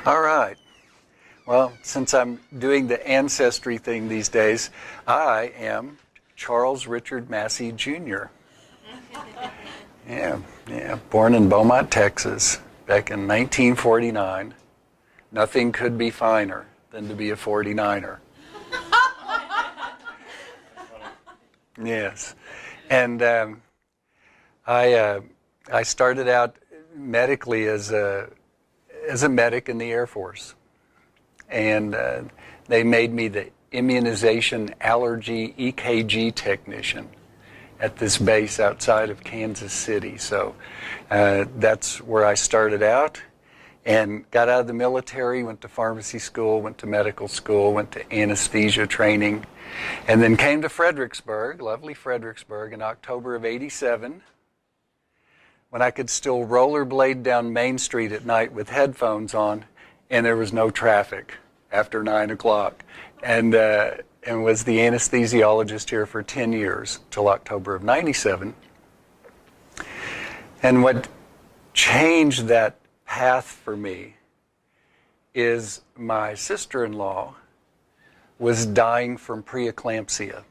All right. Well, since I'm doing the ancestry thing these days, I am Charles Richard Massey Jr. Yeah. Born in Beaumont, Texas, back in 1949. Nothing could be finer than to be a 49er. Yes. And I started out medically as a medic in the Air Force. And they made me the immunization allergy EKG technician at this base outside of Kansas City. So that's where I started out and got out of the military, went to pharmacy school, went to medical school, went to anesthesia training, and then came to Fredericksburg, lovely Fredericksburg, in October of '87, when I could still rollerblade down Main Street at night with headphones on, and there was no traffic after 9 o'clock, and was the anesthesiologist here for 10 years, till October of '97. And what changed that path for me is my sister-in-law was dying from preeclampsia.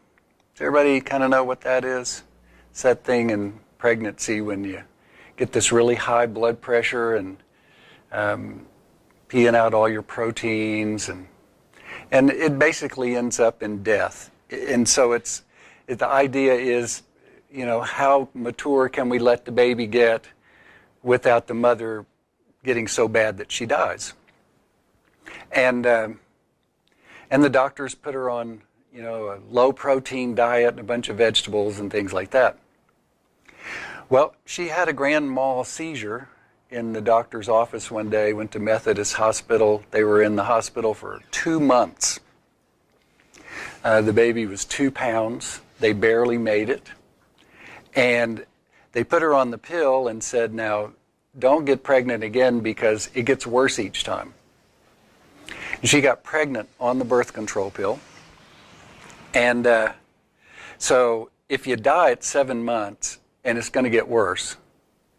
Does everybody kind of know what that is? It's that thing in pregnancy when you get this really high blood pressure and peeing out all your proteins, and it basically ends up in death. And so the idea is, how mature can we let the baby get without the mother getting so bad that she dies? And the doctors put her on, a low protein diet and a bunch of vegetables and things like that. Well, she had a grand mal seizure in the doctor's office one day, went to Methodist Hospital. They were in the hospital for 2 months. The baby was 2 pounds. They barely made it. And they put her on the pill and said, now, don't get pregnant again because it gets worse each time. And she got pregnant on the birth control pill. And so if you die at 7 months, and it's going to get worse,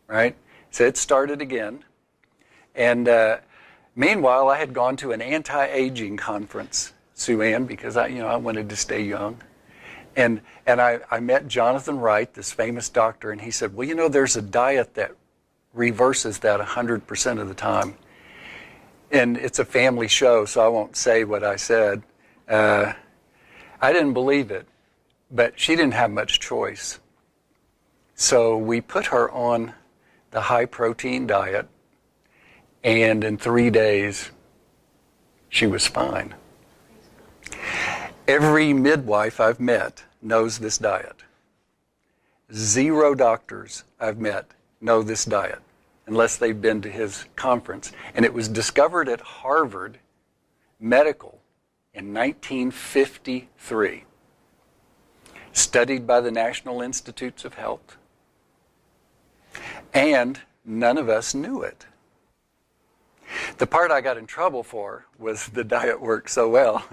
right? So it started again. And meanwhile, I had gone to an anti-aging conference, Sue Ann, because I wanted to stay young. And I met Jonathan Wright, this famous doctor, and he said, well, there's a diet that reverses that 100% of the time. And it's a family show, so I won't say what I said. I didn't believe it, but she didn't have much choice. So we put her on the high-protein diet, and in 3 days, she was fine. Every midwife I've met knows this diet. 0 doctors I've met know this diet, unless they've been to his conference. And it was discovered at Harvard Medical in 1953, studied by the National Institutes of Health, and none of us knew it. The part I got in trouble for was the diet worked so well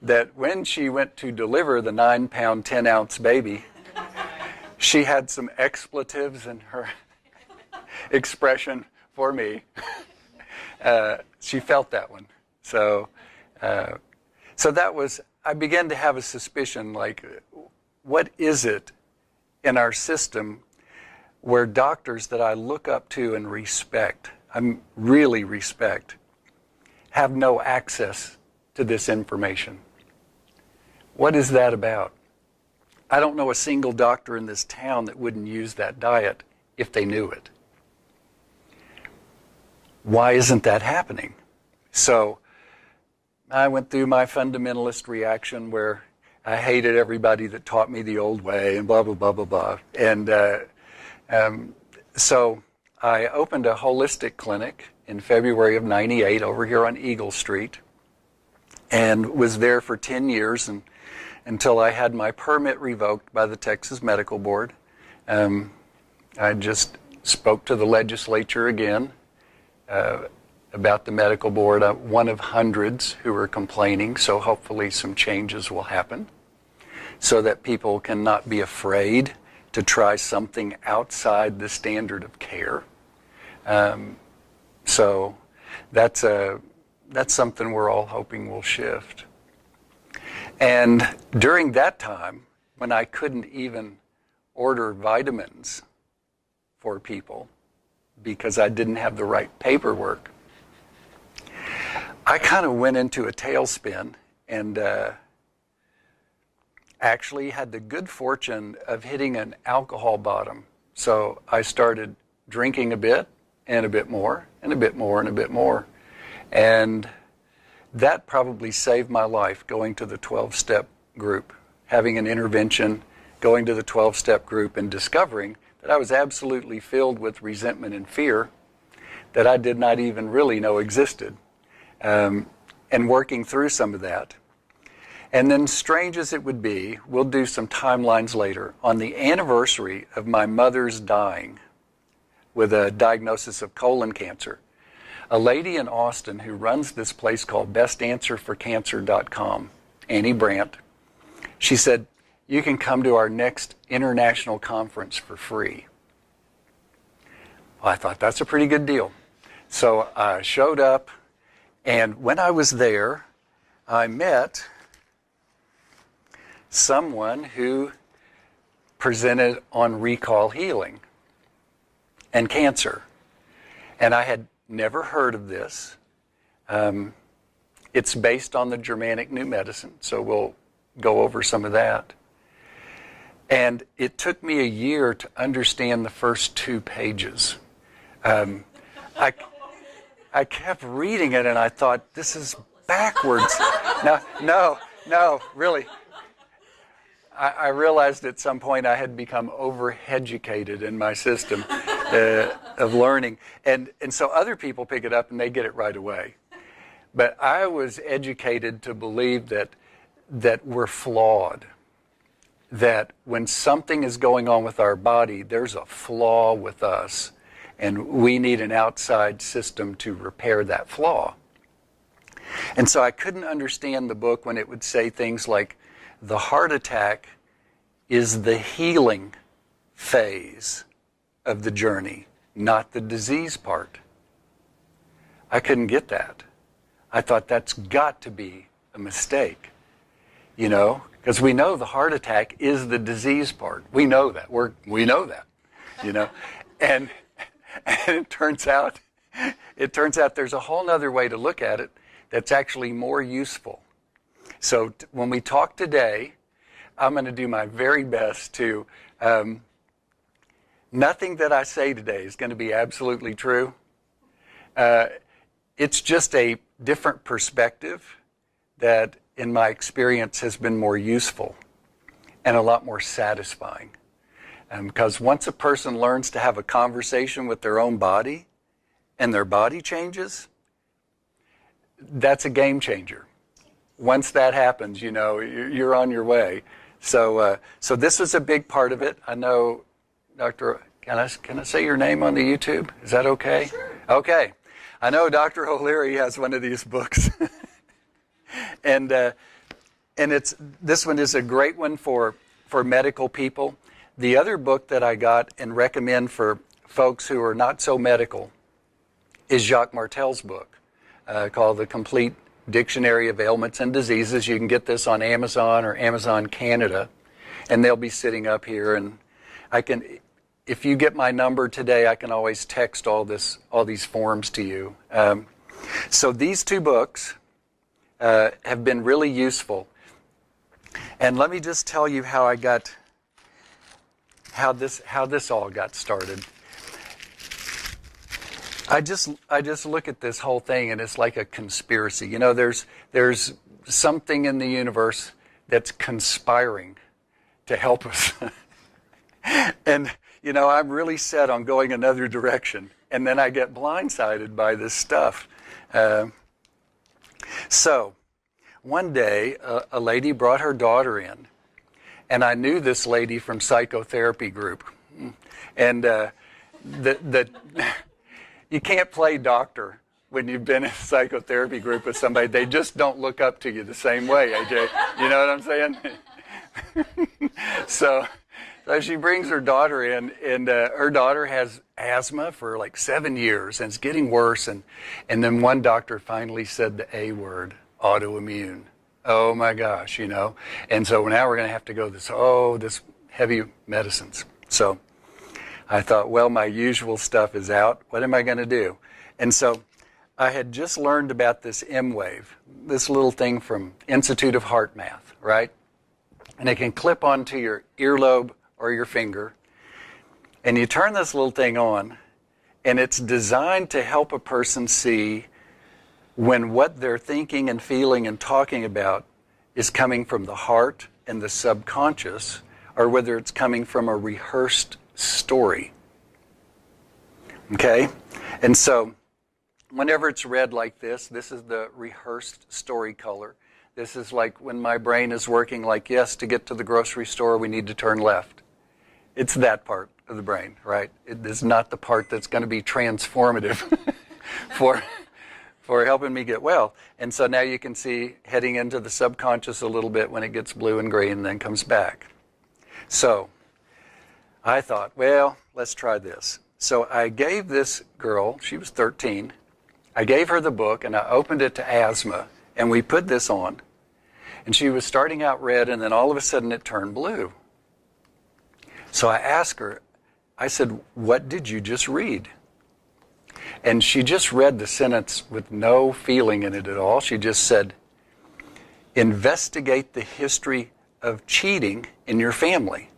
that when she went to deliver the 9-pound, 10-ounce baby, she had some expletives in her expression for me. She felt that one. So that was, I began to have a suspicion, like, what is it in our system where doctors that I look up to and respect, I really respect, have no access to this information? What is that about? I don't know a single doctor in this town that wouldn't use that diet if they knew it. Why isn't that happening? So I went through my fundamentalist reaction where I hated everybody that taught me the old way and blah, blah, blah, blah, blah. And so I opened a holistic clinic in February of '98 over here on Eagle Street, and was there for 10 years until I had my permit revoked by the Texas Medical Board. I just spoke to the legislature again about the medical board, one of hundreds who were complaining, so hopefully some changes will happen so that people can not be afraid to try something outside the standard of care. So that's something we're all hoping will shift. And during that time, when I couldn't even order vitamins for people because I didn't have the right paperwork, I kind of went into a tailspin and actually had the good fortune of hitting an alcohol bottom. So I started drinking a bit and a bit more and a bit more and a bit more. And that probably saved my life, going to the 12-step group, having an intervention, going to the 12-step group and discovering that I was absolutely filled with resentment and fear that I did not even really know existed, and working through some of that. And then, strange as it would be, we'll do some timelines later, on the anniversary of my mother's dying with a diagnosis of colon cancer, a lady in Austin who runs this place called bestanswerforcancer.com, Annie Brandt, she said, "You can come to our next international conference for free." Well, I thought that's a pretty good deal. So I showed up, and when I was there, I met someone who presented on recall healing and cancer. And I had never heard of this. It's based on the Germanic New Medicine, so we'll go over some of that. And it took me a year to understand the first 2 pages. I kept reading it and I thought, this is backwards. No, really. I realized at some point I had become over-educated in my system of learning. And so other people pick it up and they get it right away. But I was educated to believe that we're flawed. That when something is going on with our body, there's a flaw with us. And we need an outside system to repair that flaw. And so I couldn't understand the book when it would say things like, the heart attack is the healing phase of the journey, not the disease part. I couldn't get that. I thought that's got to be a mistake, because we know the heart attack is the disease part. We know that. We know that, And it turns out there's a whole other way to look at it that's actually more useful. So when we talk today, I'm going to do my very best to, nothing that I say today is going to be absolutely true. It's just a different perspective that, in my experience, has been more useful and a lot more satisfying. Because once a person learns to have a conversation with their own body and their body changes, that's a game changer. Once that happens, you're on your way. So this is a big part of it. I know, Dr. Can I say your name on the YouTube? Is that okay? Sure. Okay. I know Dr. O'Leary has one of these books. and this one is a great one for medical people. The other book that I got and recommend for folks who are not so medical is Jacques Martel's book called The Complete Dictionary of Ailments and Diseases. You can get this on Amazon or Amazon Canada, and they'll be sitting up here. And if you get my number today, I can always text all these forms to you. So these 2 books have been really useful. And let me just tell you how this all got started. I just look at this whole thing and it's like a conspiracy. There's something in the universe that's conspiring to help us. And I'm really set on going another direction, and then I get blindsided by this stuff. So one day a lady brought her daughter in, and I knew this lady from psychotherapy group, and you can't play doctor when you've been in a psychotherapy group with somebody. They just don't look up to you the same way, AJ. You know what I'm saying? So So she brings her daughter in, and her daughter has asthma for like 7 years, and it's getting worse. And then one doctor finally said the A word, autoimmune. Oh my gosh, you know. And so now we're going to have to go this heavy medicines. So I thought, well, my usual stuff is out. What am I going to do? And so I had just learned about this M wave, this little thing from Institute of Heart Math, right? And it can clip onto your earlobe or your finger. And you turn this little thing on, and it's designed to help a person see when what they're thinking and feeling and talking about is coming from the heart and the subconscious, or whether it's coming from a rehearsed story. Okay? And so whenever it's read like this is the rehearsed story color. This is like when my brain is working like, yes, to get to the grocery store, we need to turn left. It's that part of the brain, right? It is not the part that's going to be transformative for helping me get well. And so now you can see heading into the subconscious a little bit when it gets blue and green and then comes back. So I thought, well, let's try this. So I gave this girl, she was 13, I gave her the book and I opened it to asthma, and we put this on. And she was starting out red, and then all of a sudden it turned blue. So I asked her, I said, what did you just read? And she just read the sentence with no feeling in it at all. She just said, investigate the history of cheating in your family.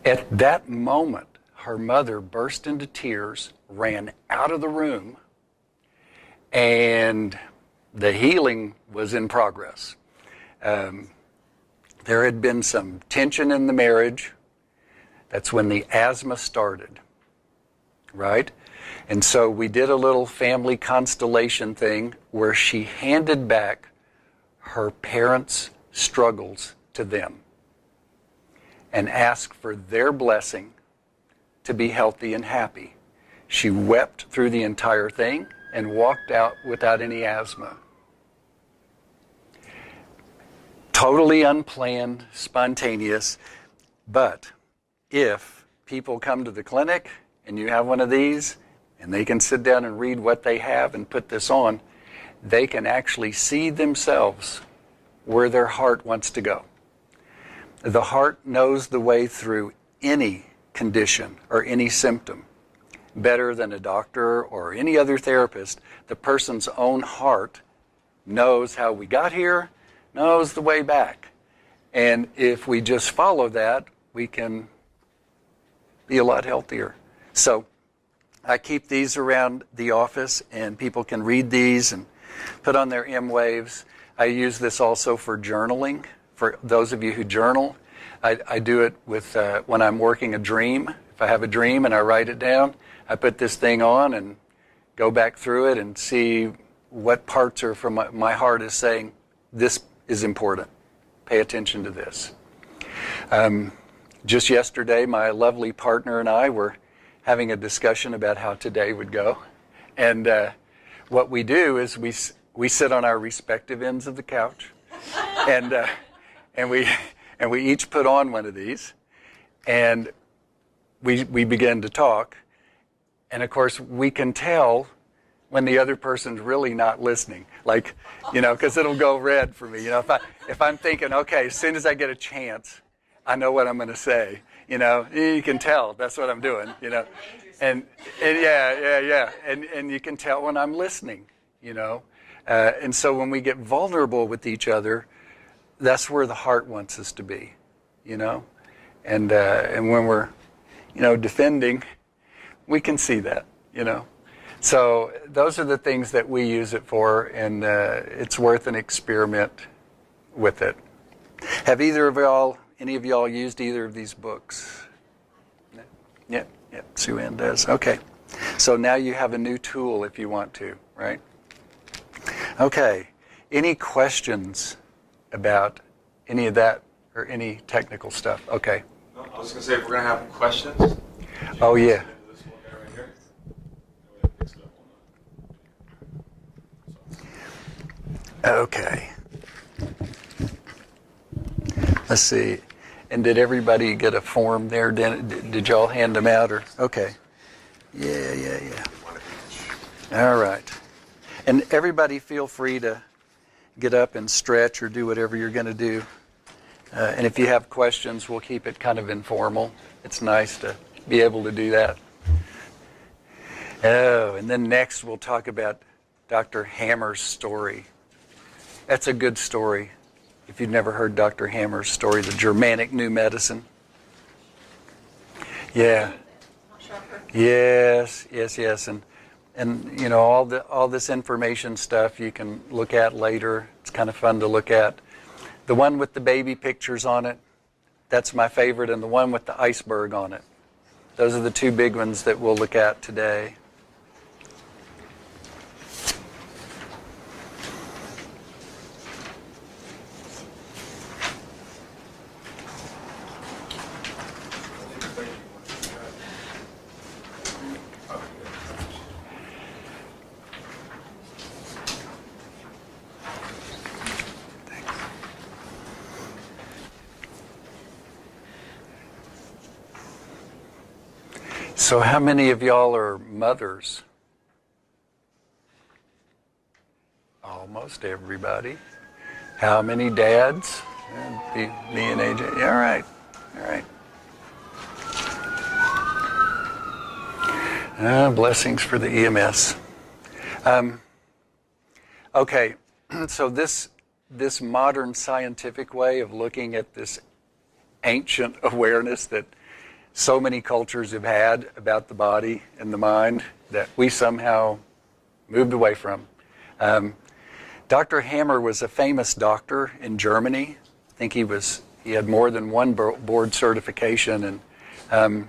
At that moment, her mother burst into tears, ran out of the room, and the healing was in progress. There had been some tension in the marriage. That's when the asthma started, right? And so we did a little family constellation thing where she handed back her parents' struggles to them and asked for their blessing to be healthy and happy. She wept through the entire thing and walked out without any asthma. Totally unplanned, spontaneous, but if people come to the clinic and you have one of these and they can sit down and read what they have and put this on, they can actually see themselves where their heart wants to go. The heart knows the way through any condition or any symptom better than a doctor or any other therapist. The person's own heart knows how we got here, knows the way back. And if we just follow that, we can be a lot healthier. So I keep these around the office, and people can read these and put on their M waves. I use this also for journaling. For those of you who journal, I do it with when I'm working a dream. If I have a dream and I write it down, I put this thing on and go back through it and see what parts are from my heart is saying, this is important. Pay attention to this. Just yesterday, my lovely partner and I were having a discussion about how today would go. And what we do is we sit on our respective ends of the couch, and we each put on one of these, and we begin to talk. And of course, we can tell when the other person's really not listening, like, you know, because it'll go red for me. You know, if I'm thinking, okay, as soon as I get a chance, I know what I'm going to say. You know, you can tell that's what I'm doing. You know, and yeah, and you can tell when I'm listening. You know, and so when we get vulnerable with each other, that's where the heart wants us to be. You know, and when we're, you know, defending, we can see that. You know. So those are the things that we use it for, and it's worth an experiment with it. Have any of y'all used either of these books? Yeah, Sue Ann does. Okay. So now you have a new tool if you want to, right? Okay. Any questions about any of that or any technical stuff? Okay. No, I was going to say, if we're going to have questions. Oh, yeah. Okay. Let's see. And did everybody get a form there? Did y'all hand them out? Or okay. Yeah. All right. And everybody feel free to get up and stretch or do whatever you're going to do. And if you have questions, we'll keep it kind of informal. It's nice to be able to do that. Oh, and then next we'll talk about Dr. Hammer's story. That's a good story. If you've never heard Dr. Hammer's story, the Germanic New Medicine. Yeah. Yes. And you know, all this information stuff you can look at later. It's kind of fun to look at. The one with the baby pictures on it, that's my favorite, and the one with the iceberg on it. Those are the two big ones that we'll look at today. So how many of y'all are mothers? Almost everybody. How many dads? Me and AJ. Yeah, all right. Blessings for the EMS. Okay, so this modern scientific way of looking at this ancient awareness that so many cultures have had about the body and the mind that we somehow moved away from. Dr. Hammer was a famous doctor in Germany. I think he had more than one board certification, and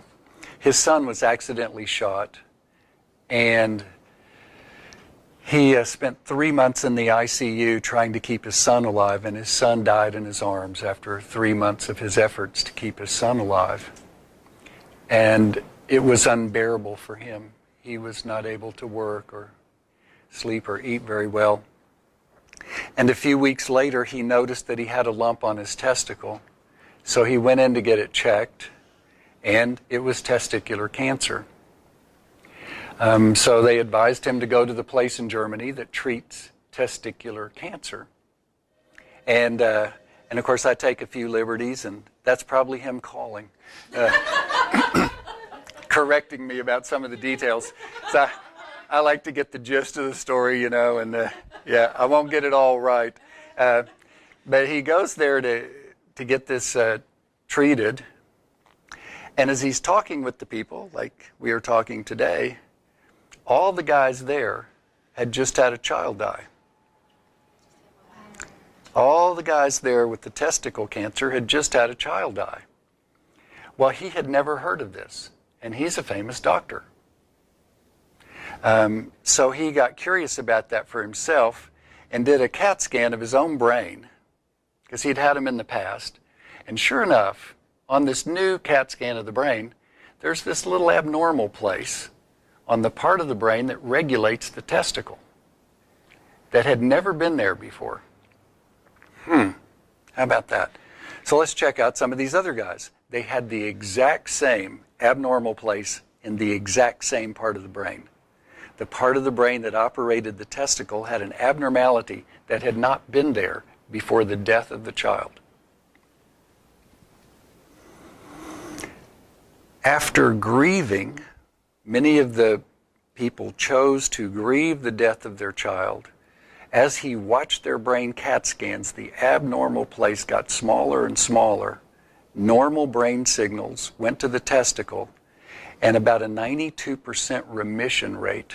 his son was accidentally shot, and he spent 3 months in the ICU trying to keep his son alive, and his son died in his arms after 3 months of his efforts to keep his son alive. And it was unbearable for him. He was not able to work or sleep or eat very well. And a few weeks later, he noticed that he had a lump on his testicle. So he went in to get it checked, and it was testicular cancer. So they advised him to go to the place in Germany that treats testicular cancer. And of course, I take a few liberties, and that's probably him calling. Correcting me about some of the details. So I like to get the gist of the story, you know, and I won't get it all right. But he goes there to get this treated. And as he's talking with the people, like we are talking today, all the guys there had just had a child die. All the guys there with the testicle cancer had just had a child die. Well, he had never heard of this, and he's a famous doctor. So he got curious about that for himself and did a CAT scan of his own brain, because he'd had them in the past. And sure enough, on this new CAT scan of the brain, there's this little abnormal place on the part of the brain that regulates the testicle that had never been there before. How about that? So let's check out some of these other guys. They had the exact same abnormal place in the exact same part of the brain. The part of the brain that operated the testicle had an abnormality that had not been there before the death of the child. After grieving, many of the people chose to grieve the death of their child. As he watched their brain CAT scans, the abnormal place got smaller and smaller. Normal brain signals went to the testicle, and about a 92% remission rate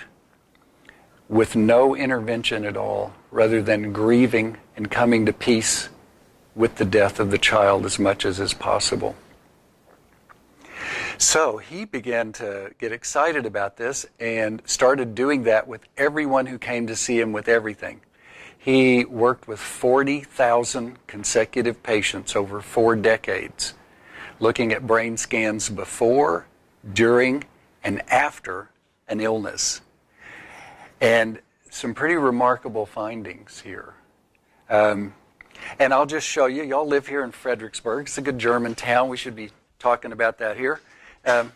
with no intervention at all, rather than grieving and coming to peace with the death of the child as much as is possible. So he began to get excited about this and started doing that with everyone who came to see him with everything. He worked with 40,000 consecutive patients over 4 decades, looking at brain scans before, during, and after an illness. And some pretty remarkable findings here. And I'll just show you. Y'all live here in Fredericksburg. It's a good German town. We should be talking about that here. I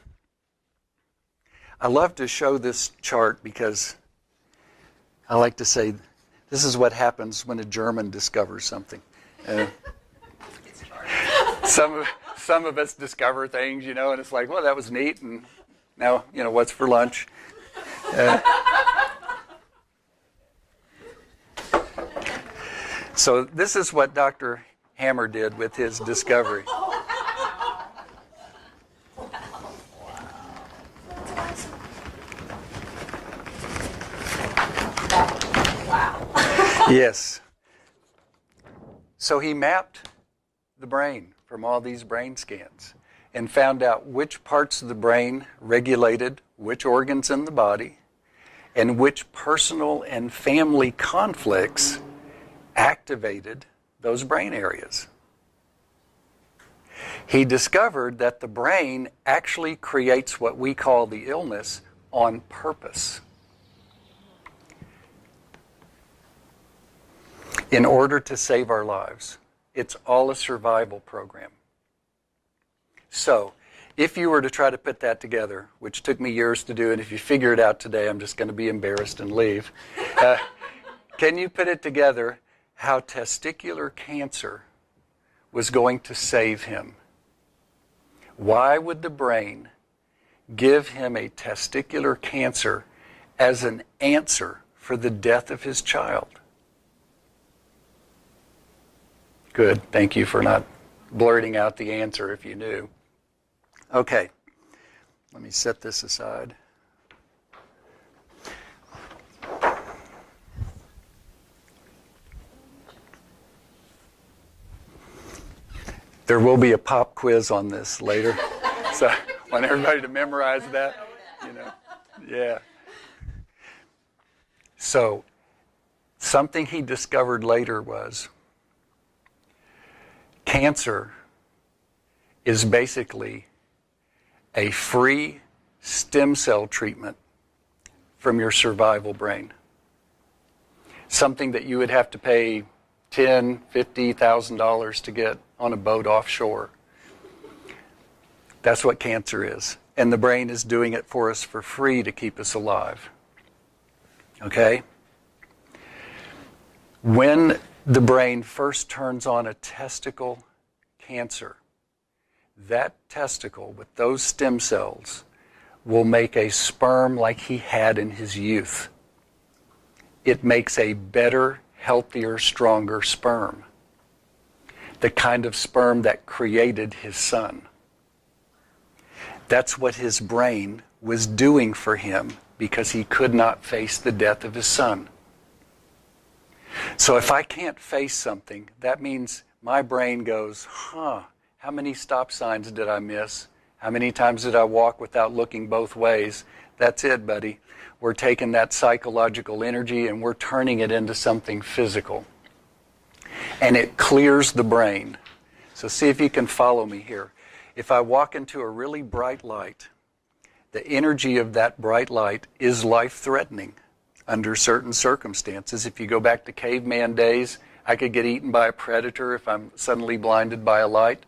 love to show this chart because I like to say this is what happens when a German discovers something. Some of us discover things, and it's like, well, that was neat, and now, what's for lunch? So this is what Dr. Hammer did with his discovery. Yes. So he mapped the brain from all these brain scans and found out which parts of the brain regulated which organs in the body and which personal and family conflicts activated those brain areas. He discovered that the brain actually creates what we call the illness on purpose. In order to save our lives. It's all a survival program. So, if you were to try to put that together, which took me years to do, and if you figure it out today, I'm just going to be embarrassed and leave. Can you put it together how testicular cancer was going to save him? Why would the brain give him a testicular cancer as an answer for the death of his child? Good. Thank you for not blurting out the answer if you knew. Okay. Let me set this aside. There will be a pop quiz on this later. So I want everybody to memorize that. Yeah. So something he discovered later was cancer is basically a free stem cell treatment from your survival brain. Something that you would have to pay $10,000, $50,000 to get on a boat offshore. That's what cancer is. And the brain is doing it for us for free to keep us alive. Okay? When the brain first turns on a testicle cancer, that testicle with those stem cells will make a sperm like he had in his youth. It makes a better, healthier, stronger sperm. The kind of sperm that created his son. That's what his brain was doing for him because he could not face the death of his son. So if I can't face something, that means my brain goes, how many stop signs did I miss? How many times did I walk without looking both ways? That's it, buddy. We're taking that psychological energy and we're turning it into something physical. And it clears the brain. So see if you can follow me here. If I walk into a really bright light, the energy of that bright light is life-threatening under certain circumstances. If you go back to caveman days, I could get eaten by a predator if I'm suddenly blinded by a light.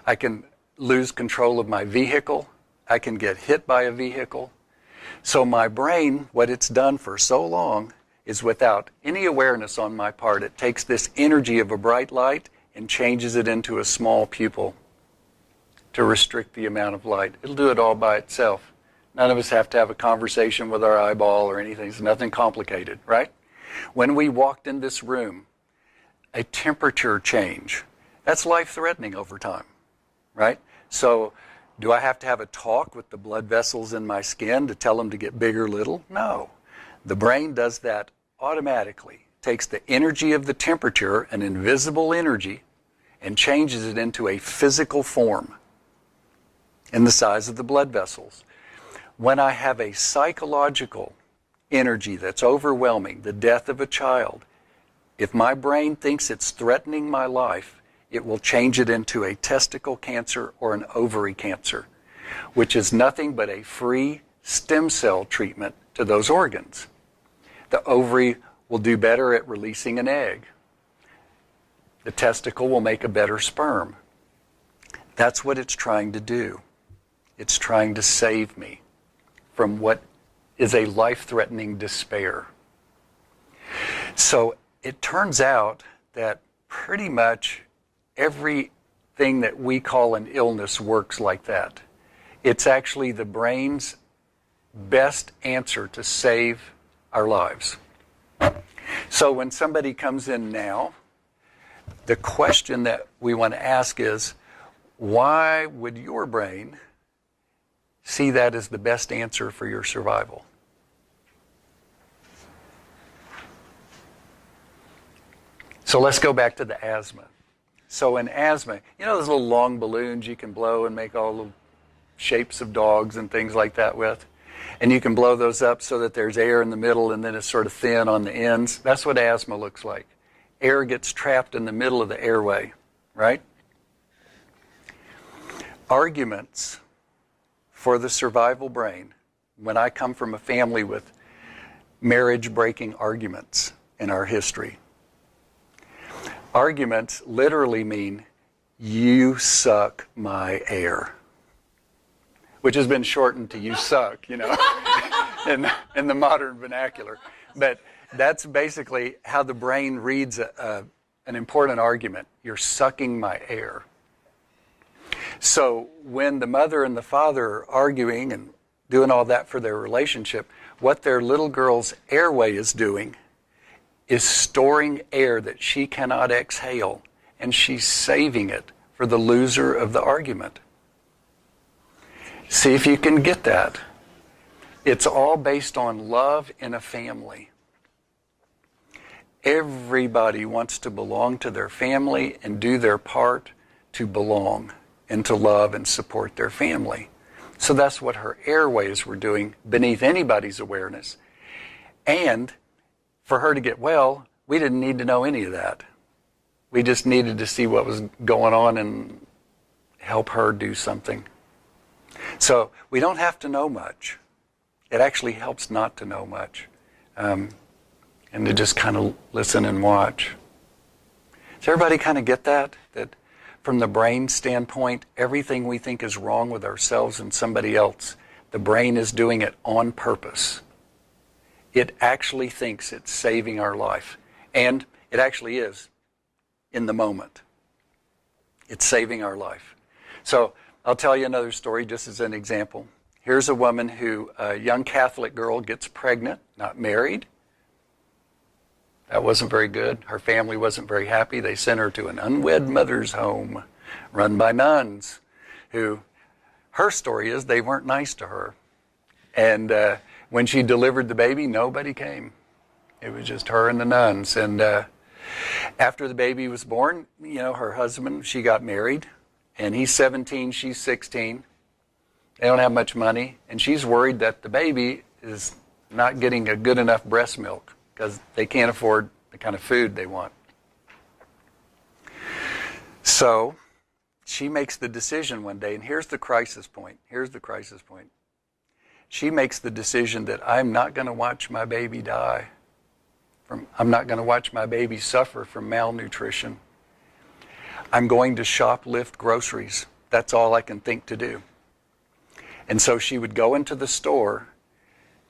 I can lose control of my vehicle. I can get hit by a vehicle. So my brain, what it's done for so long, is without any awareness on my part, it takes this energy of a bright light and changes it into a small pupil to restrict the amount of light. It'll do it all by itself. None of us have to have a conversation with our eyeball or anything. It's nothing complicated, right? When we walked in this room, a temperature change, that's life-threatening over time, right? So do I have to have a talk with the blood vessels in my skin to tell them to get big or little? No. The brain does that automatically. Takes the energy of the temperature, an invisible energy, and changes it into a physical form in the size of the blood vessels. When I have a psychological energy that's overwhelming, the death of a child, if my brain thinks it's threatening my life, it will change it into a testicle cancer or an ovary cancer, which is nothing but a free stem cell treatment to those organs. The ovary will do better at releasing an egg. The testicle will make a better sperm. That's what it's trying to do. It's trying to save me from what is a life-threatening despair. So it turns out that pretty much everything that we call an illness works like that. It's actually the brain's best answer to save our lives. So when somebody comes in now, the question that we want to ask is, why would your brain see that as the best answer for your survival? So let's go back to the asthma. So in asthma, you know those little long balloons you can blow and make all the shapes of dogs and things like that with? And you can blow those up so that there's air in the middle and then it's sort of thin on the ends. That's what asthma looks like. Air gets trapped in the middle of the airway, right? Arguments for the survival brain, when I come from a family with marriage-breaking arguments in our history, arguments literally mean, you suck my air, which has been shortened to you suck, in the modern vernacular. But that's basically how the brain reads an important argument. You're sucking my air. So when the mother and the father are arguing and doing all that for their relationship, what their little girl's airway is doing is storing air that she cannot exhale, and she's saving it for the loser of the argument. See if you can get that. It's all based on love in a family. Everybody wants to belong to their family and do their part to belong and to love and support their family. So that's what her airways were doing beneath anybody's awareness. And for her to get well, we didn't need to know any of that. We just needed to see what was going on and help her do something. So we don't have to know much. It actually helps not to know much. And to just kind of listen and watch. Does everybody kind of get that? That from the brain standpoint, everything we think is wrong with ourselves and somebody else, the brain is doing it on purpose. It actually thinks it's saving our life. And it actually is in the moment. It's saving our life. So I'll tell you another story just as an example. Here's a woman a young Catholic girl gets pregnant, not married. That wasn't very good. Her family wasn't very happy. They sent her to an unwed mother's home run by nuns who, her story is they weren't nice to her. And when she delivered the baby, nobody came. It was just her and the nuns. And after the baby was born, her husband, she got married. And he's 17, she's 16. They don't have much money. And she's worried that the baby is not getting a good enough breast milk because they can't afford the kind of food they want. So she makes the decision one day, and here's the crisis point. She makes the decision that I'm not going to watch my baby die. I'm not going to watch my baby suffer from malnutrition. I'm going to shoplift groceries. That's all I can think to do. And so she would go into the store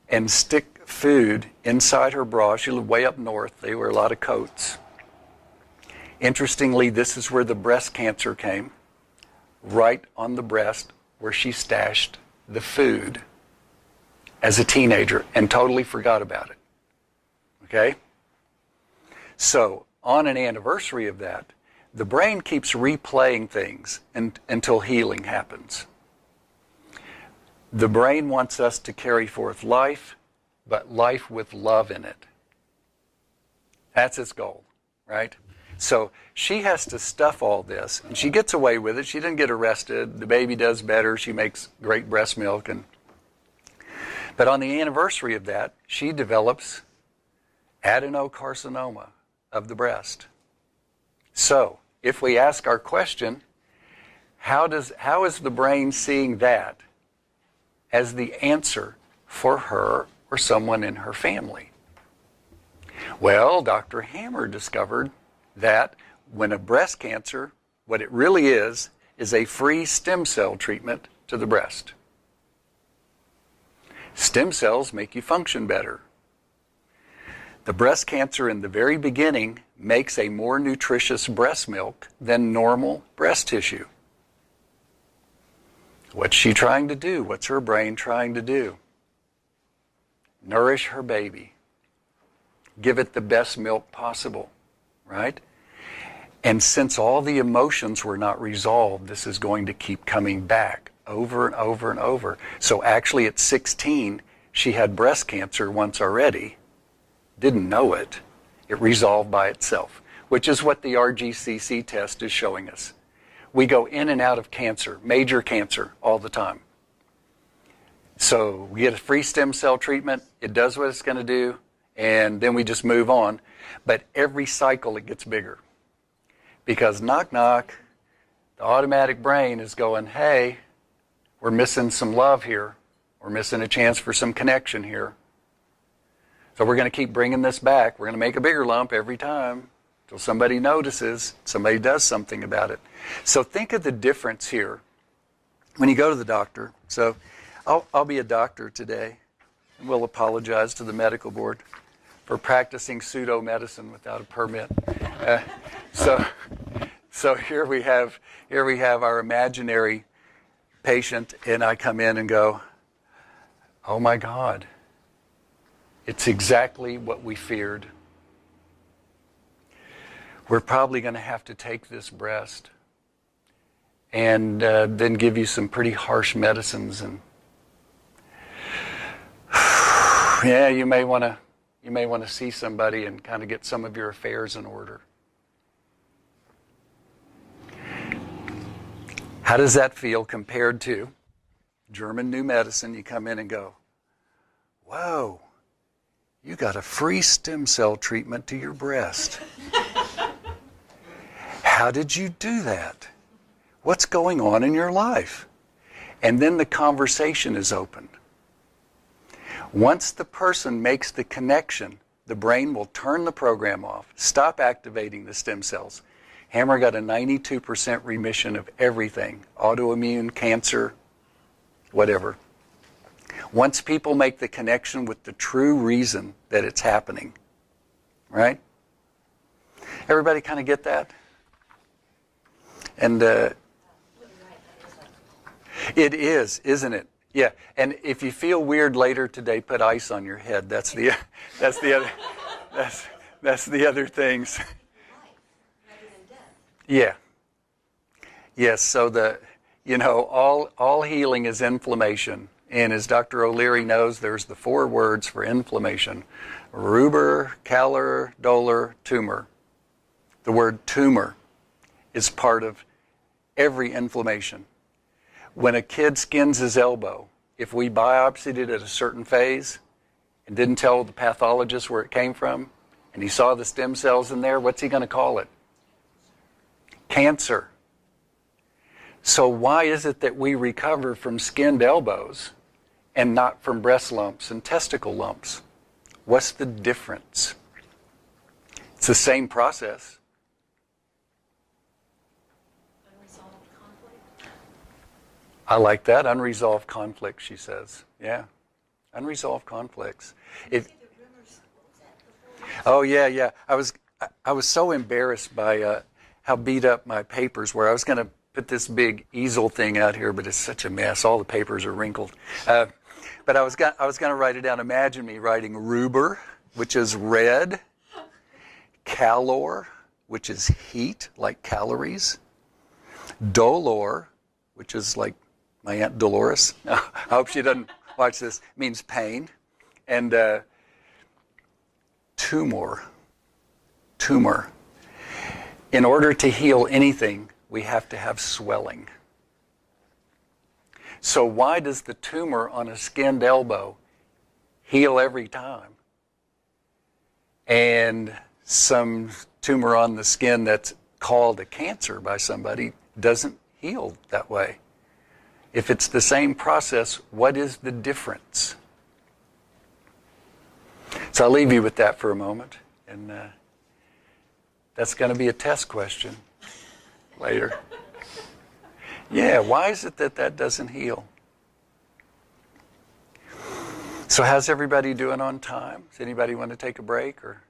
and stick food inside her bra. She lived way up north. They wear a lot of coats. Interestingly, this is where the breast cancer came, right on the breast where she stashed the food as a teenager and totally forgot about it. Okay? So, on an anniversary of that, the brain keeps replaying things until healing happens. The brain wants us to carry forth life, but life with love in it. That's its goal, right? So she has to stuff all this, and she gets away with it. She didn't get arrested. The baby does better. She makes great breast milk. But on the anniversary of that, she develops adenocarcinoma of the breast. So if we ask our question, how is the brain seeing that as the answer for her or someone in her family? Well, Dr. Hammer discovered that when a breast cancer, what it really is a free stem cell treatment to the breast. Stem cells make you function better. The breast cancer in the very beginning makes a more nutritious breast milk than normal breast tissue. What's she trying to do? What's her brain trying to do? Nourish her baby. Give it the best milk possible, right? And since all the emotions were not resolved, this is going to keep coming back over and over and over. So actually at 16, she had breast cancer once already. Didn't know it. It resolved by itself, which is what the RGCC test is showing us. We go in and out of cancer, major cancer, all the time. So we get a free stem cell treatment. It does what it's going to do, and then we just move on. But every cycle it gets bigger. Because knock, knock, the automatic brain is going, hey, we're missing some love here. We're missing a chance for some connection here. So we're going to keep bringing this back. We're going to make a bigger lump every time until somebody notices, somebody does something about it. So think of the difference here when you go to the doctor. So I'll be a doctor today, and we'll apologize to the medical board for practicing pseudo-medicine without a permit. So here we have our imaginary patient, and I come in and go, oh my God, it's exactly what we feared. We're probably going to have to take this breast and then give you some pretty harsh medicines, and yeah, you may want to see somebody and kind of get some of your affairs in order. How does that feel compared to German new medicine? You come in and go, whoa, you got a free stem cell treatment to your breast. How did you do that? What's going on in your life? And then the conversation is opened. Once the person makes the connection, the brain will turn the program off, stop activating the stem cells. Hammer got a 92% remission of everything, autoimmune, cancer, whatever. Once people make the connection with the true reason that it's happening, right? Everybody kind of get that? And it is, isn't it? Yeah. And if you feel weird later today, put ice on your head. That's the other things. Yeah. Yes. So all healing is inflammation, and as Dr. O'Leary knows, there's the 4 words for inflammation: rubor, calor, dolor, tumor. The word tumor is part of every inflammation. When a kid skins his elbow, if we biopsied it at a certain phase and didn't tell the pathologist where it came from, and he saw the stem cells in there, what's he going to call it? Cancer. So why is it that we recover from skinned elbows and not from breast lumps and testicle lumps? What's the difference? It's the same process. Unresolved conflict. I like that. Unresolved conflict, she says. Yeah. Unresolved conflicts. Oh, yeah. I was so embarrassed by how beat up my papers were. I was going to put this big easel thing out here, but it's such a mess. All the papers are wrinkled. But I was going to write it down. Imagine me writing rubor, which is red, calor, which is heat, like calories, dolor, which is like my Aunt Dolores. I hope she doesn't watch this. Means pain. And tumor. In order to heal anything, we have to have swelling. So why does the tumor on a skinned elbow heal every time, and some tumor on the skin that's called a cancer by somebody doesn't heal that way? If it's the same process, what is the difference? So I'll leave you with that for a moment. And That's going to be a test question later. Yeah, why is it that that doesn't heal? So how's everybody doing on time? Does anybody want to take a break? Or?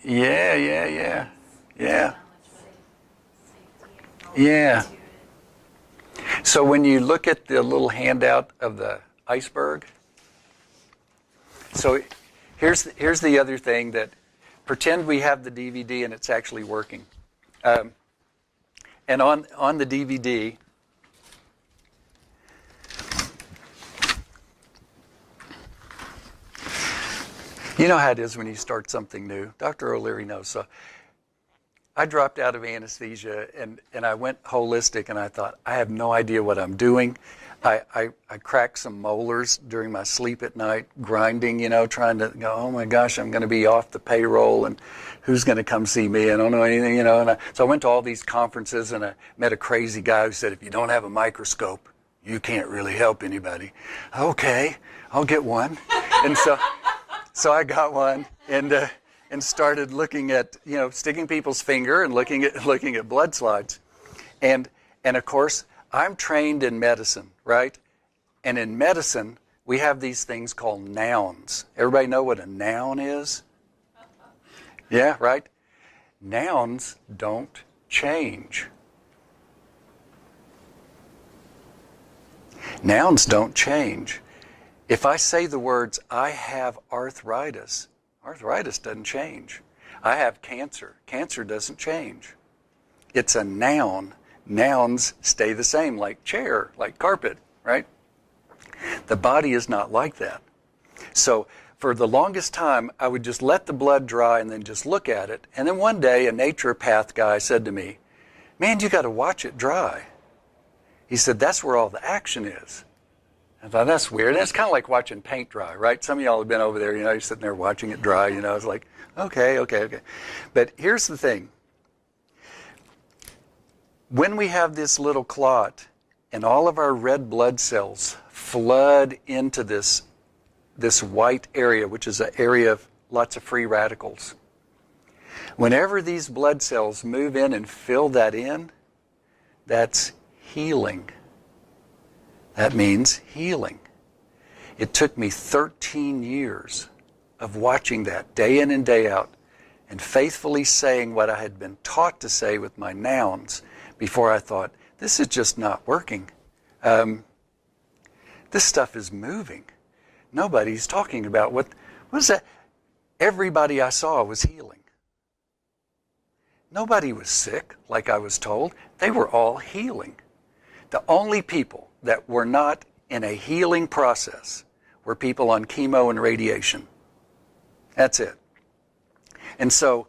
Yeah. Yeah. So when you look at the little handout of the iceberg, so here's the other thing, that pretend we have the DVD and it's actually working. And on the DVD, you know how it is when you start something new. Dr. O'Leary knows. So I dropped out of anesthesia and I went holistic, and I thought, I have no idea what I'm doing. I cracked some molars during my sleep at night, grinding, trying to go, oh my gosh, I'm going to be off the payroll, and who's going to come see me? I don't know anything, so I went to all these conferences, and I met a crazy guy who said, if you don't have a microscope, you can't really help anybody. Okay, I'll get one. And so I got one, and started looking at, sticking people's finger and looking at blood slides. And of course, I'm trained in medicine, right? And in medicine, we have these things called nouns. Everybody know what a noun is? Yeah, right? Nouns don't change. Nouns don't change. If I say the words, I have arthritis, arthritis doesn't change. I have cancer, cancer doesn't change. It's a noun. Nouns stay the same, like chair, like carpet, right? The body is not like that. So for the longest time, I would just let the blood dry and then just look at it. And then one day, a naturopath guy said to me, man, you got to watch it dry. He said, that's where all the action is. I thought, that's weird. And it's kind of like watching paint dry, right? Some of y'all have been over there, you're sitting there watching it dry, It's like, okay. But here's the thing. When we have this little clot and all of our red blood cells flood into this white area, which is an area of lots of free radicals, whenever these blood cells move in and fill that in, that's healing. That means healing. It took me 13 years of watching that day in and day out and faithfully saying what I had been taught to say with my nouns before I thought, this is just not working. This stuff is moving. Nobody's talking about what is that? Everybody I saw was healing. Nobody was sick, like I was told. They were all healing. The only people that were not in a healing process were people on chemo and radiation. That's it. And so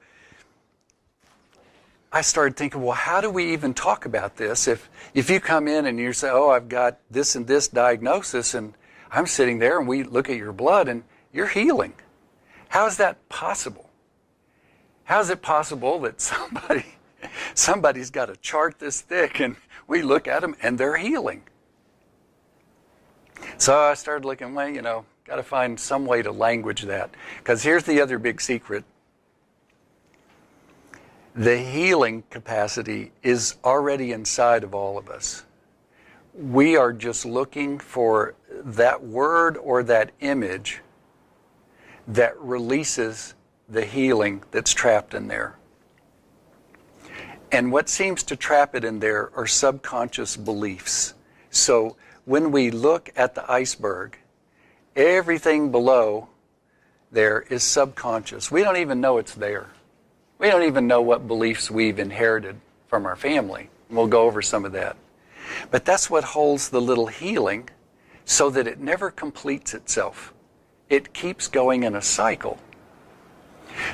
I started thinking, well, how do we even talk about this? If you come in and you say, oh, I've got this and this diagnosis, and I'm sitting there and we look at your blood and you're healing. How is that possible? How is it possible that somebody's got a chart this thick and we look at them and they're healing? So I started looking, well, got to find some way to language that. Because here's the other big secret. The healing capacity is already inside of all of us. We are just looking for that word or that image that releases the healing that's trapped in there. And what seems to trap it in there are subconscious beliefs. So when we look at the iceberg, everything below there is subconscious. We don't even know it's there. We don't even know what beliefs we've inherited from our family. We'll go over some of that. But that's what holds the little healing so that it never completes itself. It keeps going in a cycle.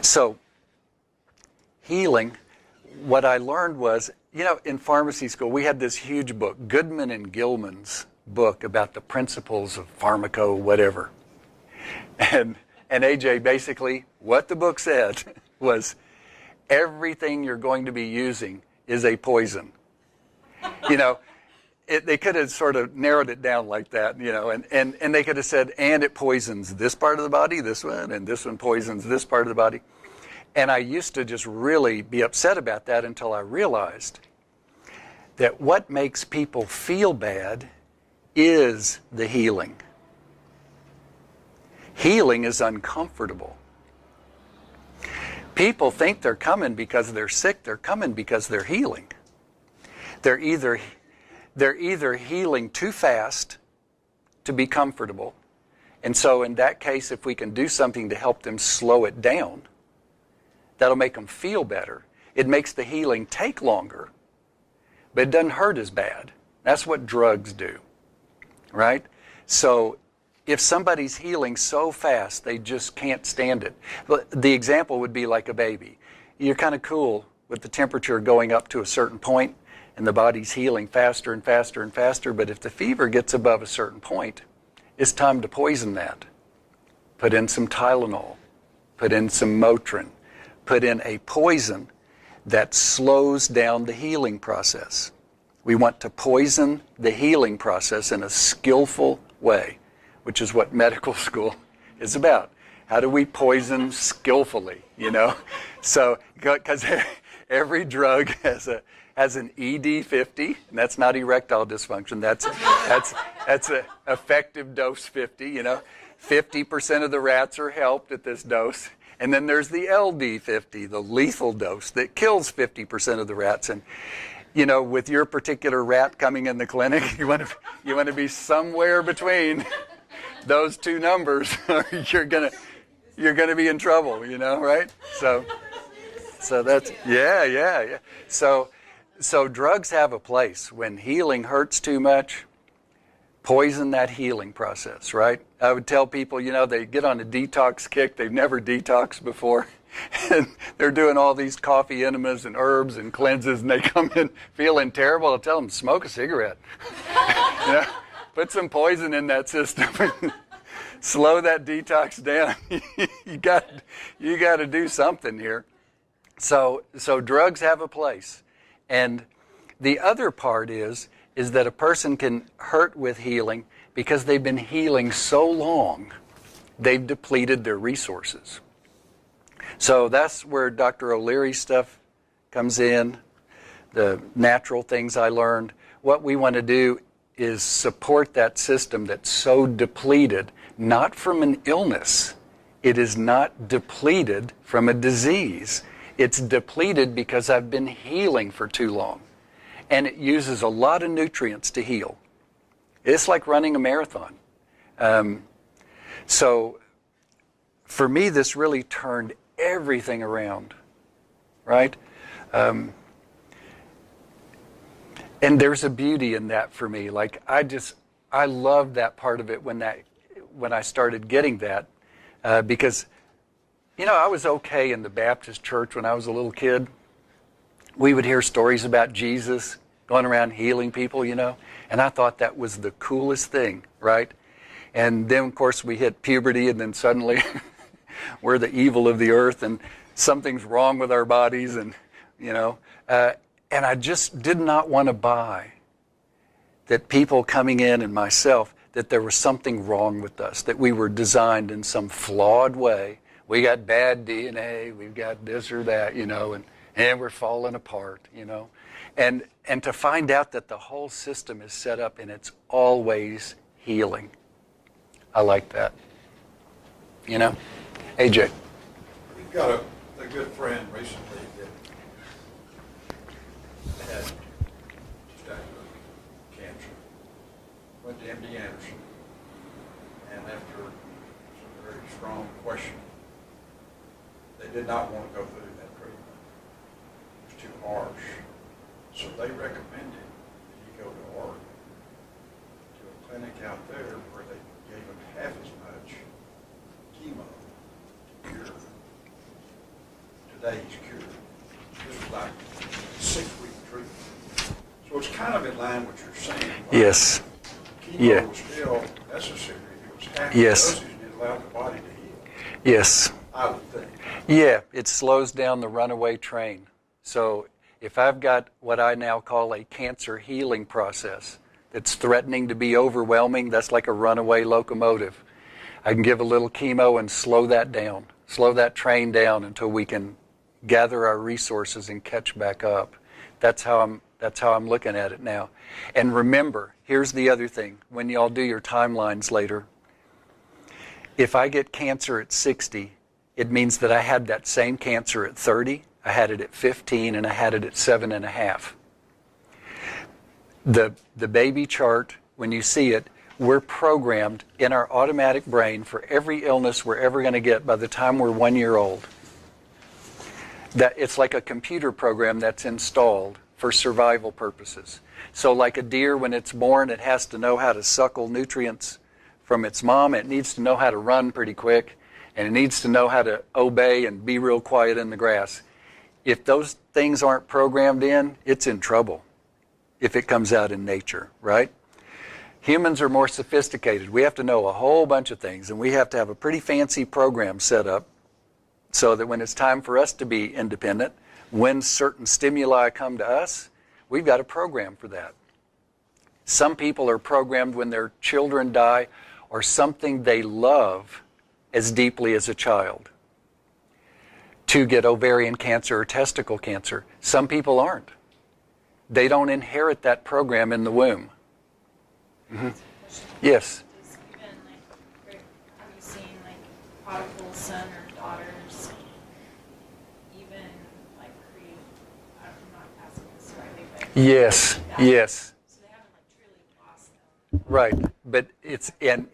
So healing, what I learned was, in pharmacy school, we had this huge book, Goodman and Gilman's book about the principles of pharmaco whatever. And AJ, basically, what the book said was, everything you're going to be using is a poison. they could have sort of narrowed it down like that, and they could have said, and it poisons this part of the body, this one, and this one poisons this part of the body. And I used to just really be upset about that until I realized that what makes people feel bad is the healing. Healing is uncomfortable. People think they're coming because they're sick. They're coming because they're healing. They're either healing too fast to be comfortable. And so in that case, if we can do something to help them slow it down, that'll make them feel better. It makes the healing take longer, but it doesn't hurt as bad. That's what drugs do, right? So if somebody's healing so fast, they just can't stand it. The example would be like a baby. You're kind of cool with the temperature going up to a certain point, and the body's healing faster and faster and faster, but if the fever gets above a certain point, it's time to poison that. Put in some Tylenol, put in some Motrin, put in a poison that slows down the healing process. We want to poison the healing process in a skillful way, which is what medical school is about. How do we poison skillfully, So, because every drug has an ED50, and that's not erectile dysfunction. That's a effective dose 50. 50% of the rats are helped at this dose, and then there's the LD50, the lethal dose that kills 50% of the rats. And with your particular rat coming in the clinic, you want to be somewhere between those two numbers, or you're gonna be in trouble, right? So that's yeah. So drugs have a place. When healing hurts too much, poison that healing process, right? I would tell people, they get on a detox kick. They've never detoxed before. And they're doing all these coffee enemas and herbs and cleanses, and they come in feeling terrible. I'll tell them, smoke a cigarette. Put some poison in that system and slow that detox down. you got to do something here. So drugs have a place. And the other part is that a person can hurt with healing because they've been healing so long, they've depleted their resources. So that's where Dr. O'Leary's stuff comes in, the natural things I learned. What we want to do is support that system that's so depleted, not from an illness. It is not depleted from a disease. It's depleted because I've been healing for too long. And it uses a lot of nutrients to heal. It's like running a marathon. So for me, this really turned everything around, right? And there's a beauty in that for me. Like I love that part of it when I started getting that, because I was okay in the Baptist church when I was a little kid. We would hear stories about Jesus going around healing people, and I thought that was the coolest thing, right? And then, of course, we hit puberty, and then suddenly we're the evil of the earth, and something's wrong with our bodies, and and I just did not want to buy that people coming in and myself, that there was something wrong with us, that we were designed in some flawed way. We got bad DNA, we've got this or that, and we're falling apart, And to find out that the whole system is set up and it's always healing. I like that. AJ. We've got a good friend recently that had cancer. Went to MD Anderson, and after some very strong questioning, they did not want to go through that treatment. It was too harsh. So they recommended that he go to Oregon, to a clinic out there where they gave him half as much chemo to cure. Today he's cured. This was like a 6-week treatment. So it's kind of in line with what you're saying. Like Yes. chemo was still necessary. It was half the dosage and it allowed the body to heal. Yes. I would think. Yeah, it slows down the runaway train. So if I've got what I now call a cancer healing process, that's threatening to be overwhelming, that's like a runaway locomotive. I can give a little chemo and slow that down, slow that train down until we can gather our resources and catch back up. That's how I'm looking at it now. And remember, here's the other thing. When y'all do your timelines later, if I get cancer at 60, it means that I had that same cancer at 30, I had it at 15, and I had it at 7.5. The baby chart, when you see it, we're programmed in our automatic brain for every illness we're ever going to get by the time we're 1 year old. That it's like a computer program that's installed for survival purposes. So like a deer, when it's born, it has to know how to suckle nutrients from its mom. It needs to know how to run pretty quick, and it needs to know how to obey and be real quiet in the grass. If those things aren't programmed in, it's in trouble if it comes out in nature, right? Humans are more sophisticated. We have to know a whole bunch of things, and we have to have a pretty fancy program set up so that when it's time for us to be independent, when certain stimuli come to us, we've got a program for that. Some people are programmed when their children die or something they love as deeply as a child to get ovarian cancer or testicle cancer. Some people aren't. They don't inherit that program in the womb. Mm-hmm. Yes? Just even, like, have you seen, like, prodigal son or daughters even, like, create, I'm not asking this rightly, but... Yes, yes. So they haven't, like, truly lost them. Right, but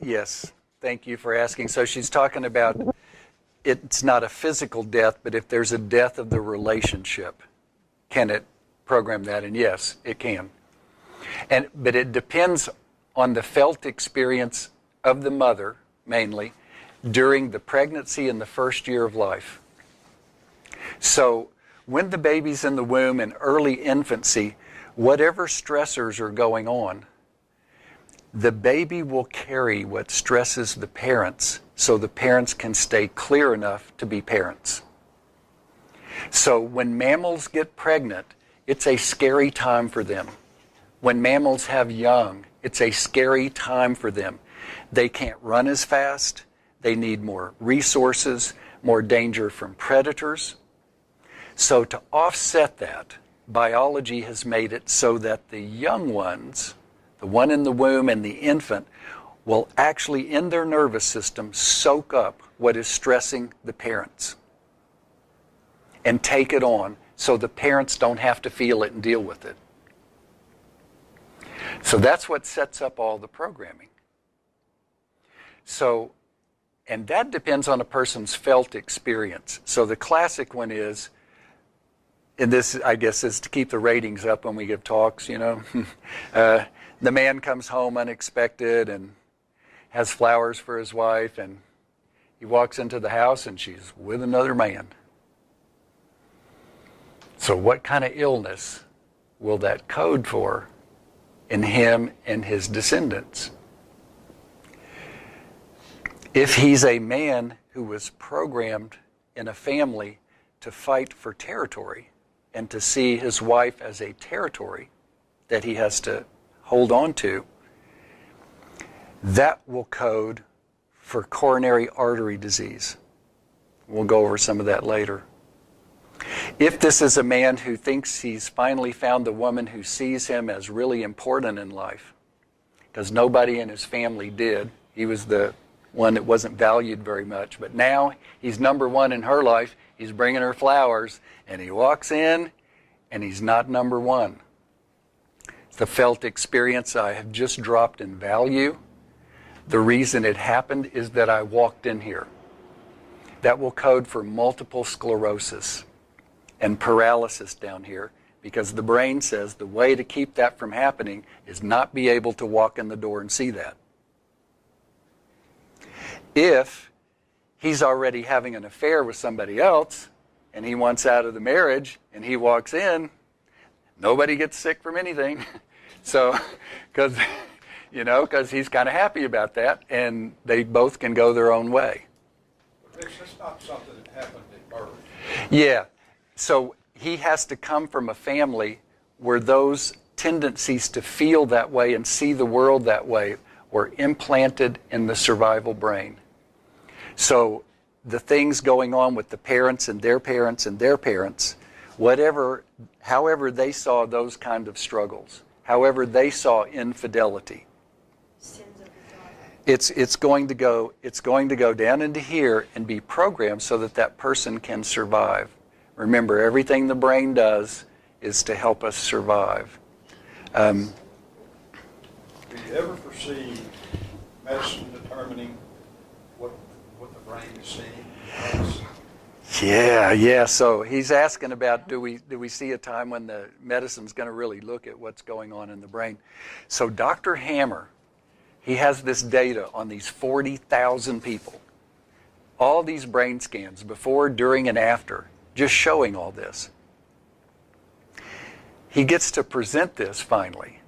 yes, thank you for asking. So she's talking about, it's not a physical death, but if there's a death of the relationship, can it program that? And yes, it can. But it depends on the felt experience of the mother, mainly, during the pregnancy and the first year of life. So when the baby's in the womb in early infancy, whatever stressors are going on, the baby will carry what stresses the parents so the parents can stay clear enough to be parents. So when mammals get pregnant, it's a scary time for them. When mammals have young, it's a scary time for them. They can't run as fast. They need more resources, more danger from predators. So to offset that, biology has made it so that the young ones, the one in the womb and the infant, will actually in their nervous system soak up what is stressing the parents and take it on so the parents don't have to feel it and deal with it. So that's what sets up all the programming. So, and that depends on a person's felt experience. So the classic one is, and this, I guess, is to keep the ratings up when we give talks, you know. The man comes home unexpected and has flowers for his wife, and he walks into the house and she's with another man. So what kind of illness will that code for in him and his descendants? If he's a man who was programmed in a family to fight for territory and to see his wife as a territory that he has to hold on to, that will code for coronary artery disease. We'll go over some of that later. If this is a man who thinks he's finally found the woman who sees him as really important in life, because nobody in his family did. He was the one that wasn't valued very much. But now he's number one in her life. He's bringing her flowers, and he walks in, and he's not number one. It's the felt experience. I have just dropped in value. The reason it happened is that I walked in here. That will code for multiple sclerosis and paralysis down here, because the brain says the way to keep that from happening is not be able to walk in the door and see that. If he's already having an affair with somebody else and he wants out of the marriage and he walks in, nobody gets sick from anything. So, because he's kind of happy about that, and they both can go their own way. But Rich, that's not something that happened at birth. Yeah. So he has to come from a family where those tendencies to feel that way and see the world that way were implanted in the survival brain. So the things going on with the parents and their parents and their parents, however they saw those kind of struggles, however they saw infidelity, it's going to go down into here and be programmed so that that person can survive. Remember, everything the brain does is to help us survive. Do you ever foresee medicine determining what the brain is seeing? Yeah. So he's asking about do we see a time when the medicine's going to really look at what's going on in the brain? So Dr. Hammer, he has this data on these 40,000 people, all these brain scans before, during, and after, just showing all this. He gets to present this finally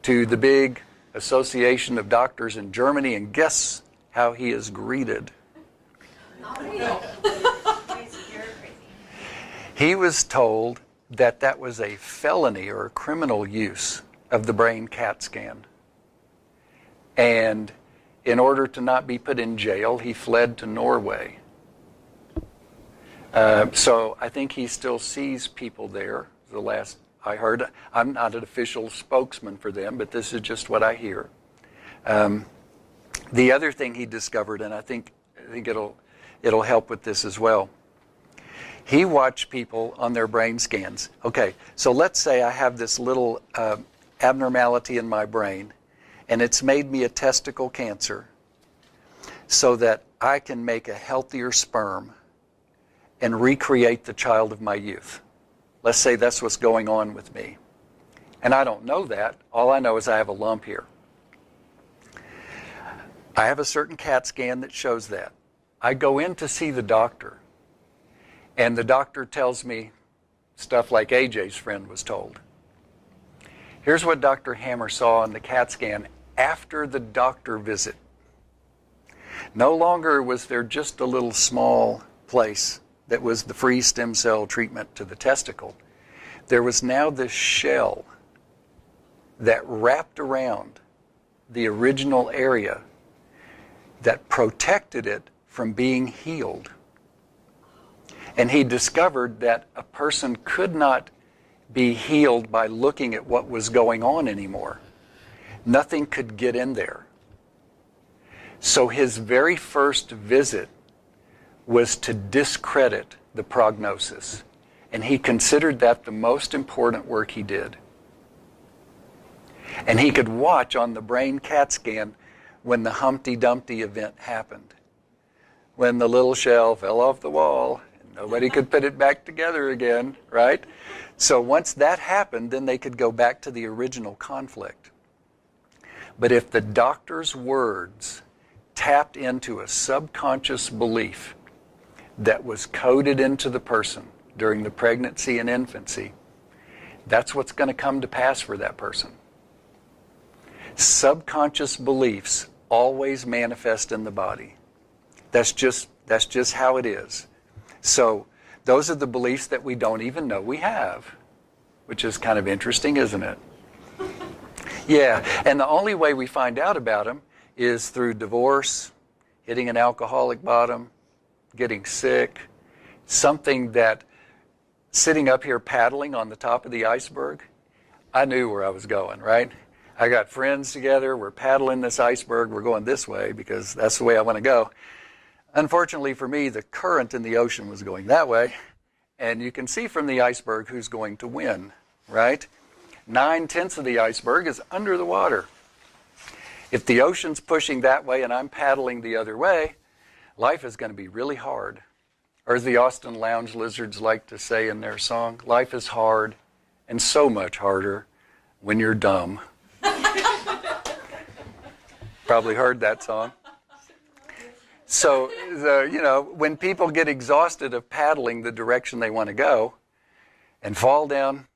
to the big association of doctors in Germany, and guess how he is greeted? He was told that that was a felony or a criminal use of the brain CAT scan. And in order to not be put in jail, he fled to Norway. So I think he still sees people there. The last I heard, I'm not an official spokesman for them, but this is just what I hear. The other thing he discovered, and I think it'll help with this as well. He watched people on their brain scans. Okay, so let's say I have this little abnormality in my brain, and it's made me a testicle cancer so that I can make a healthier sperm and recreate the child of my youth. Let's say that's what's going on with me. And I don't know that. All I know is I have a lump here. I have a certain CAT scan that shows that. I go in to see the doctor, and the doctor tells me stuff like AJ's friend was told. Here's what Dr. Hammer saw on the CAT scan after the doctor visit. No longer was there just a little small place that was the free stem cell treatment to the testicle. There was now this shell that wrapped around the original area that protected it from being healed. And he discovered that a person could not be healed by looking at what was going on anymore. Nothing could get in there. So his very first visit was to discredit the prognosis. And he considered that the most important work he did. And he could watch on the brain CAT scan when the Humpty Dumpty event happened. When the little shell fell off the wall and nobody could put it back together again, right? So once that happened, then they could go back to the original conflict. But if the doctor's words tapped into a subconscious belief that was coded into the person during the pregnancy and infancy, that's what's going to come to pass for that person. Subconscious beliefs always manifest in the body. That's just how it is. So those are the beliefs that we don't even know we have, which is kind of interesting, isn't it? Yeah, and the only way we find out about them is through divorce, hitting an alcoholic bottom, getting sick, something that sitting up here paddling on the top of the iceberg, I knew where I was going, right? I got friends together, we're paddling this iceberg, we're going this way because that's the way I want to go. Unfortunately for me, the current in the ocean was going that way, and you can see from the iceberg who's going to win, right? 9/10 of the iceberg is under the water. If the ocean's pushing that way and I'm paddling the other way, life is going to be really hard. Or as the Austin Lounge Lizards like to say in their song, life is hard and so much harder when you're dumb. Probably heard that song. So, when people get exhausted of paddling the direction they want to go and fall down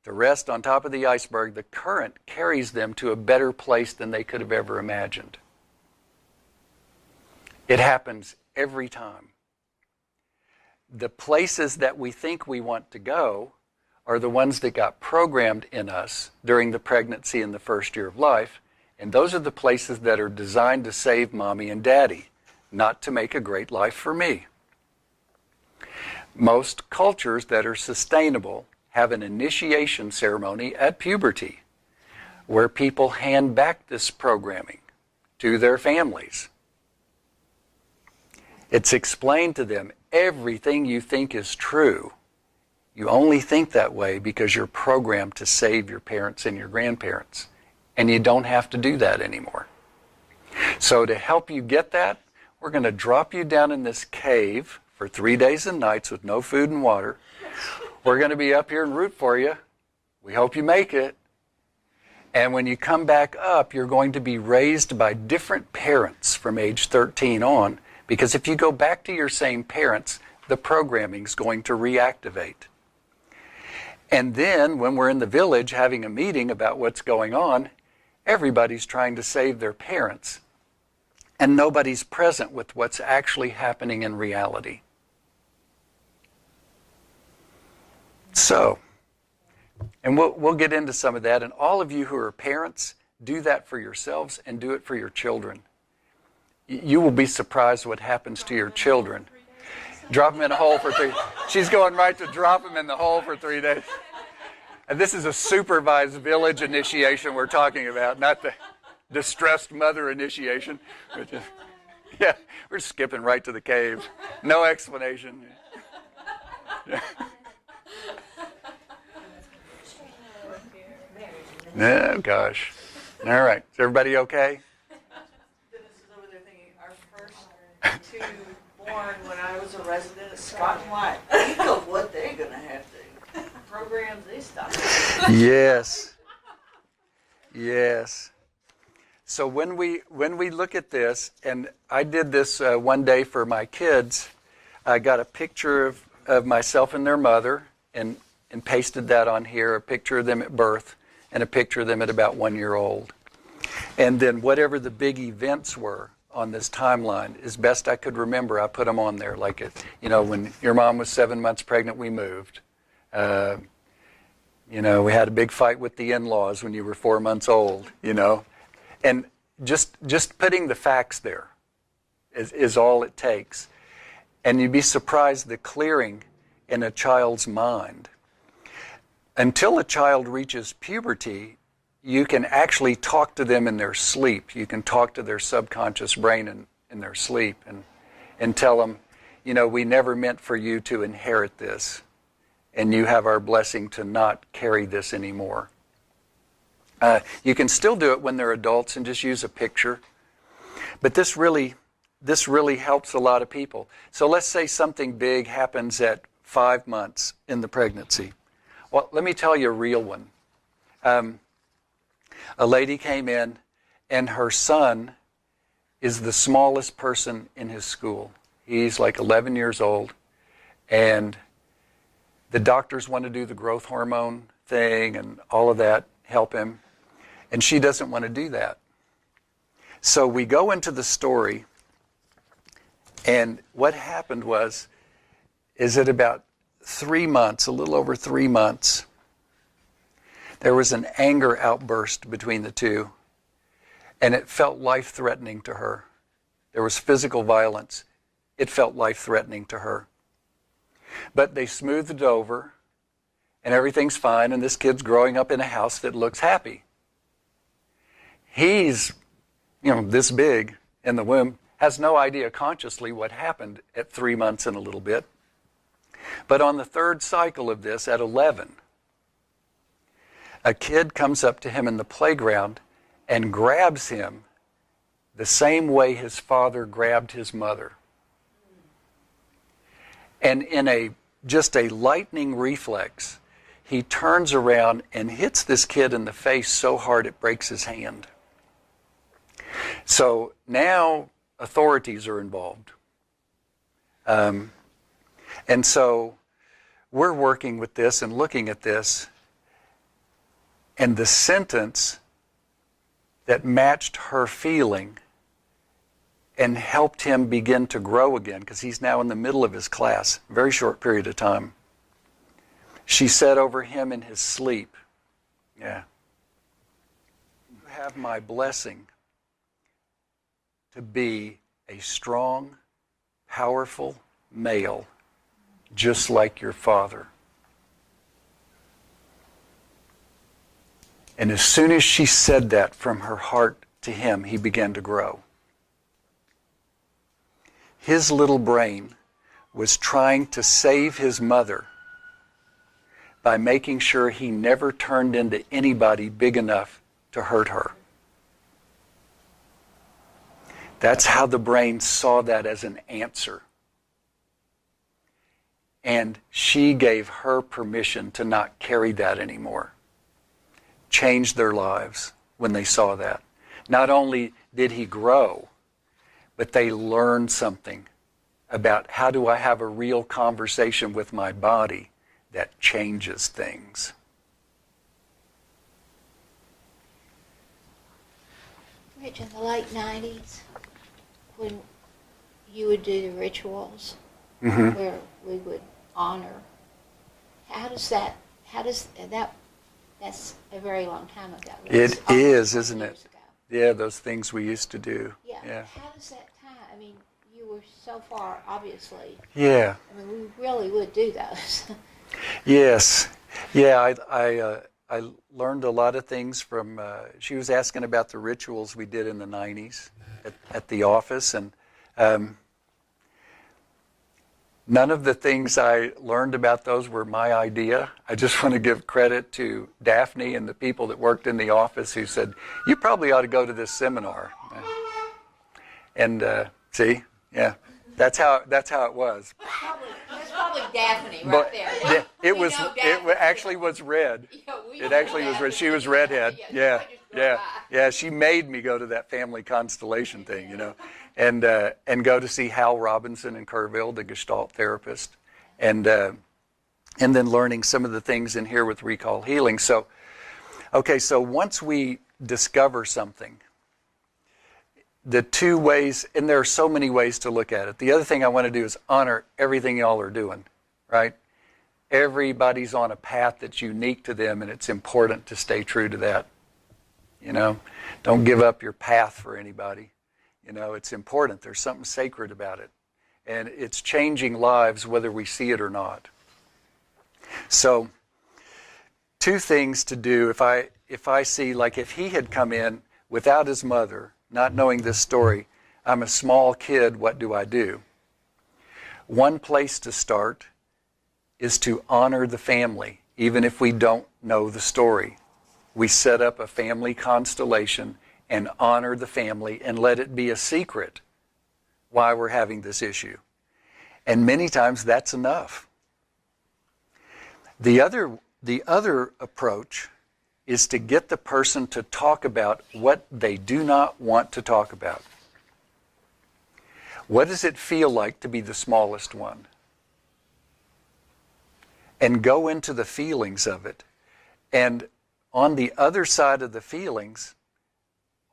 to rest on top of the iceberg, the current carries them to a better place than they could have ever imagined. It happens every time. The places that we think we want to go are the ones that got programmed in us during the pregnancy and the first year of life. And those are the places that are designed to save mommy and daddy, not to make a great life for me. Most cultures that are sustainable have an initiation ceremony at puberty where people hand back this programming to their families. It's explained to them, everything you think is true. You only think that way because you're programmed to save your parents and your grandparents. And you don't have to do that anymore. So to help you get that, we're going to drop you down in this cave for 3 days and nights with no food and water. We're going to be up here and root for you. We hope you make it. And when you come back up, you're going to be raised by different parents from age 13 on, because if you go back to your same parents, the programming's going to reactivate. And then when we're in the village having a meeting about what's going on, everybody's trying to save their parents, and nobody's present with what's actually happening in reality. So, and we'll get into some of that, and all of you who are parents, do that for yourselves and do it for your children. You will be surprised what happens to your children. Drop them in a hole for 3 days. She's going right to drop them in the hole for 3 days. And this is a supervised village initiation we're talking about, not the distressed mother initiation. Yeah, we're skipping right to the cave. No explanation. Oh, gosh. All right. Is everybody okay? Dennis is over there thinking, our first two born when I was a resident of Scott and White. You know what they're going to have to program this stuff. Yes. Yes. So when we look at this, and I did this one day for my kids, I got a picture of myself and their mother and pasted that on here, a picture of them at birth and a picture of them at about 1 year old. And then whatever the big events were on this timeline, as best I could remember, I put them on there. Like, when your mom was 7 months pregnant, we moved. We had a big fight with the in-laws when you were 4 months old, And just putting the facts there is all it takes. And you'd be surprised the clearing in a child's mind. Until a child reaches puberty, you can actually talk to them in their sleep. You can talk to their subconscious brain in their sleep and tell them, we never meant for you to inherit this. And you have our blessing to not carry this anymore. You can still do it when they're adults and just use a picture. But this really helps a lot of people. So let's say something big happens at 5 months in the pregnancy. Well, let me tell you a real one. A lady came in, and her son is the smallest person in his school. He's like 11 years old, and the doctors want to do the growth hormone thing and all of that, help him, and she doesn't want to do that. So we go into the story, and what happened is at about 3 months, a little over 3 months, there was an anger outburst between the two, and it felt life-threatening to her. There was physical violence. It felt life-threatening to her. But they smoothed it over, and everything's fine, and this kid's growing up in a house that looks happy. He's, this big in the womb, has no idea consciously what happened at 3 months and a little bit. But on the third cycle of this, at 11, a kid comes up to him in the playground and grabs him the same way his father grabbed his mother. And in just a lightning reflex, he turns around and hits this kid in the face so hard it breaks his hand. So now authorities are involved. And so we're working with this and looking at this, and the sentence that matched her feeling and helped him begin to grow again, because he's now in the middle of his class, very short period of time. She said over him in his sleep, yeah, you have my blessing to be a strong, powerful male, just like your father. And as soon as she said that from her heart to him, he began to grow. His little brain was trying to save his mother by making sure he never turned into anybody big enough to hurt her. That's how the brain saw that as an answer. And she gave her permission to not carry that anymore. Changed their lives when they saw that. Not only did he grow, but they learned something about how do I have a real conversation with my body that changes things. Rich, in the late 90s, when you would do the rituals where we would honor, that's a very long time ago. It That's is, almost isn't 20 it? years ago. Yeah, those things we used to do. Yeah. How does that tie? I mean, you were so far, obviously. Yeah. I mean, we really would do those. Yes. Yeah, I learned a lot of things from, she was asking about the rituals we did in the 90s at the office, and none of the things I learned about those were my idea. I just want to give credit to Daphne and the people that worked in the office who said, you probably ought to go to this seminar. And see, yeah, that's how it was. That's probably Daphne right But there. it We was know it Daphne. actually was red. Yeah, we It know actually was red. Daphne. She was redhead. Yeah, Yeah, she just yeah, drove by. yeah. She made me go to that Family Constellation thing, you know, and go to see Hal Robinson in Kerrville, the Gestalt therapist, and then learning some of the things in here with recall healing. So, okay, so once we discover something, the two ways, and there are so many ways to look at it. The other thing I want to do is honor everything y'all are doing, right? Everybody's on a path that's unique to them, and it's important to stay true to that. You know, don't give up your path for anybody. You know, it's important. There's something sacred about it. And it's changing lives whether we see it or not. So, two things to do. If I see, like if he had come in without his mother, not knowing this story, I'm a small kid, what do I do? One place to start is to honor the family, even if we don't know the story. We set up a family constellation and honor the family and let it be a secret why we're having this issue. And many times that's enough. The other approach is to get the person to talk about what they do not want to talk about. What does it feel like to be the smallest one? And go into the feelings of it. And on the other side of the feelings,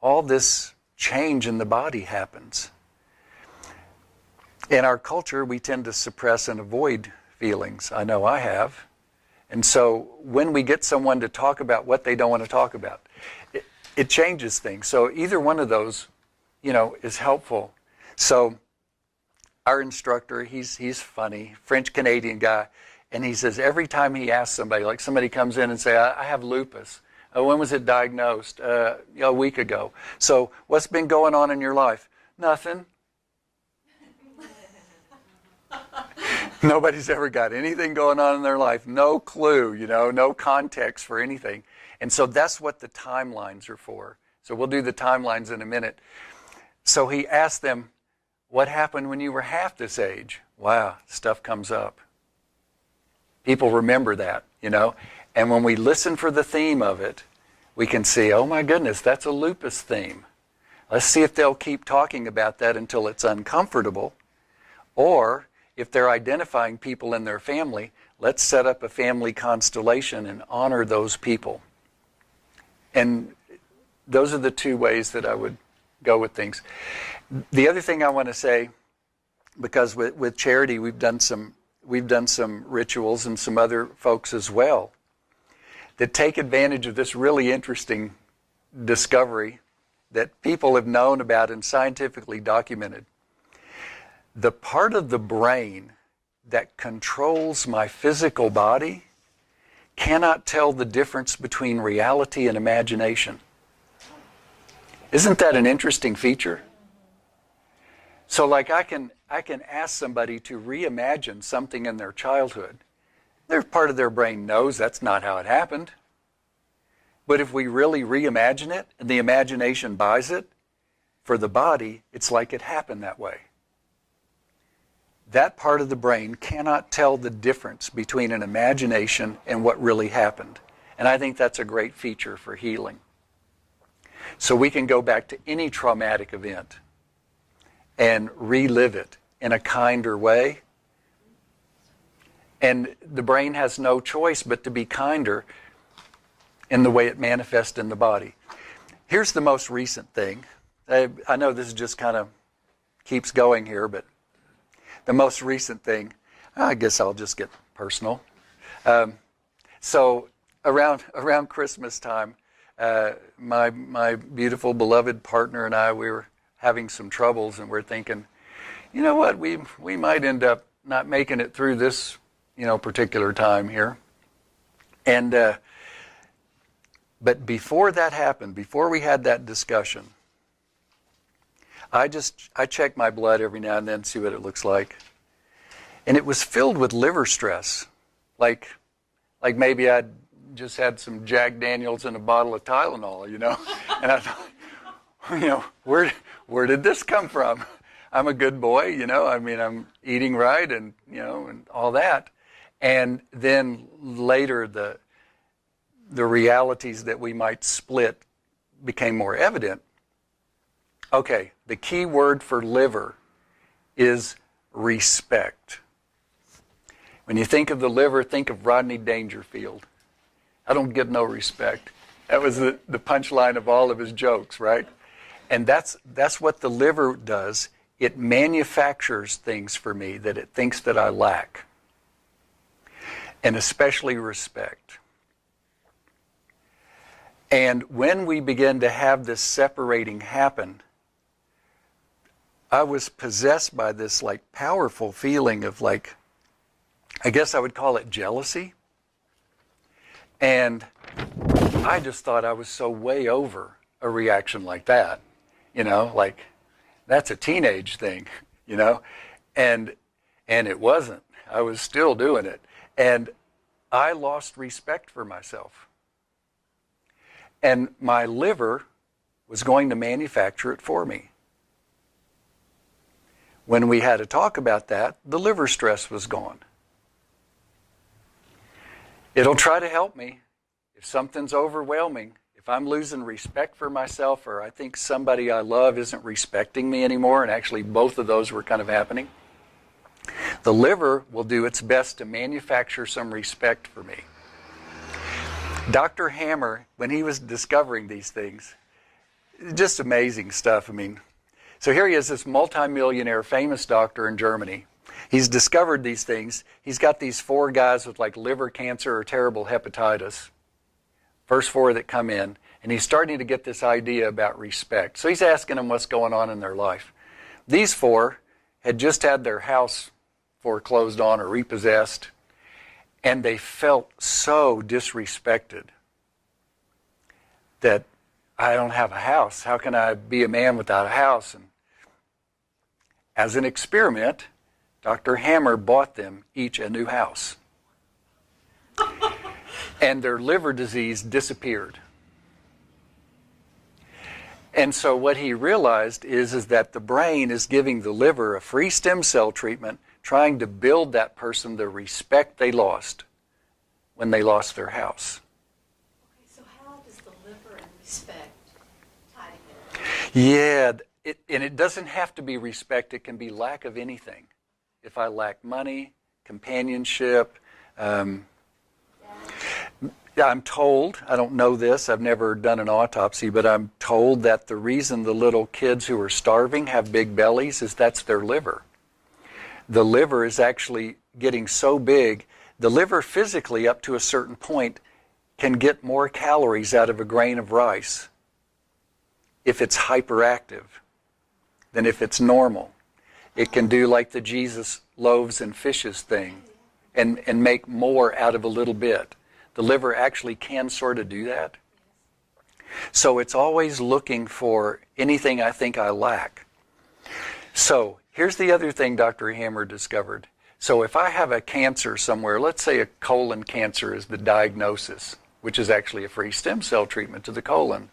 all this change in the body happens. In our culture, we tend to suppress and avoid feelings. I know I have. And so when we get someone to talk about what they don't want to talk about, it changes things. So either one of those, you know, is helpful. So our instructor, he's funny, French-Canadian guy, and he says every time he asks somebody, like somebody comes in and say, I have lupus. When was it diagnosed? A week ago. So what's been going on in your life? Nothing. Nobody's ever got anything going on in their life. No clue, you know, no context for anything. And so that's what the timelines are for. So we'll do the timelines in a minute. So he asked them, what happened when you were half this age? Wow, stuff comes up. People remember that, you know. And when we listen for the theme of it, we can see, oh my goodness, that's a lupus theme. Let's see if they'll keep talking about that until it's uncomfortable. Or if they're identifying people in their family, let's set up a family constellation and honor those people. And those are the two ways that I would go with things. The other thing I want to say, because with Charity we've done some we've done some rituals, and some other folks as well, that take advantage of this really interesting discovery that people have known about and scientifically documented. The part of the brain that controls my physical body cannot tell the difference between reality and imagination. Isn't that an interesting feature? So like I can ask somebody to reimagine something in their childhood. Their part of their brain knows that's not how it happened. But if we really reimagine it and the imagination buys it, for the body, it's like it happened that way. That part of the brain cannot tell the difference between an imagination and what really happened. And I think that's a great feature for healing. So we can go back to any traumatic event and relive it in a kinder way. And the brain has no choice but to be kinder in the way it manifests in the body. Here's the most recent thing. I know this just kind of keeps going here, but the most recent thing, I guess I'll just get personal. So around Christmas time, my beautiful beloved partner and I, we were having some troubles, and we're thinking, you know what, we might end up not making it through this, particular time here. And but before that happened, before we had that discussion, I check my blood every now and then, see what it looks like. And it was filled with liver stress. Like maybe I'd just had some Jack Daniels and a bottle of Tylenol, And I thought, where did this come from? I'm a good boy, I'm eating right and, and all that. And then later the realities that we might split became more evident. Okay, the key word for liver is respect. When you think of the liver, think of Rodney Dangerfield. I don't get no respect. That was the punchline of all of his jokes, right? And that's what the liver does. It manufactures things for me that it thinks that I lack. And especially respect. And when we begin to have this separating happen, I was possessed by this powerful feeling of I guess I would call it jealousy. And I just thought I was so way over a reaction like that. That's a teenage thing, And it wasn't. I was still doing it. And I lost respect for myself. And my liver was going to manufacture it for me. When we had a talk about that, the liver stress was gone. It'll try to help me if something's overwhelming. If I'm losing respect for myself, or I think somebody I love isn't respecting me anymore, and actually both of those were kind of happening, the liver will do its best to manufacture some respect for me. Dr. Hammer, when he was discovering these things, just amazing stuff. So here he is, this multimillionaire, famous doctor in Germany. He's discovered these things. He's got these 4 guys with liver cancer or terrible hepatitis. First 4 that come in. And he's starting to get this idea about respect. So he's asking them what's going on in their life. These 4 had just had their house foreclosed on or repossessed. And they felt so disrespected that I don't have a house. How can I be a man without a house? And as an experiment, Dr. Hammer bought them each a new house. And their liver disease disappeared. And so what he realized is that the brain is giving the liver a free stem cell treatment, trying to build that person the respect they lost when they lost their house. Okay, so how does the liver and respect tie together? Yeah, and it doesn't have to be respect. It can be lack of anything. If I lack money, companionship, I'm told, I don't know this, I've never done an autopsy, but I'm told that the reason the little kids who are starving have big bellies is that's their liver. the liver is actually getting so big. The liver physically, up to a certain point, can get more calories out of a grain of rice if it's hyperactive than if it's normal. It can do like the Jesus loaves and fishes thing and make more out of a little bit. The liver actually can sort of do that. So it's always looking for anything I think I lack. So here's the other thing Dr. Hammer discovered. So if I have a cancer somewhere, let's say a colon cancer is the diagnosis, which is actually a free stem cell treatment to the colon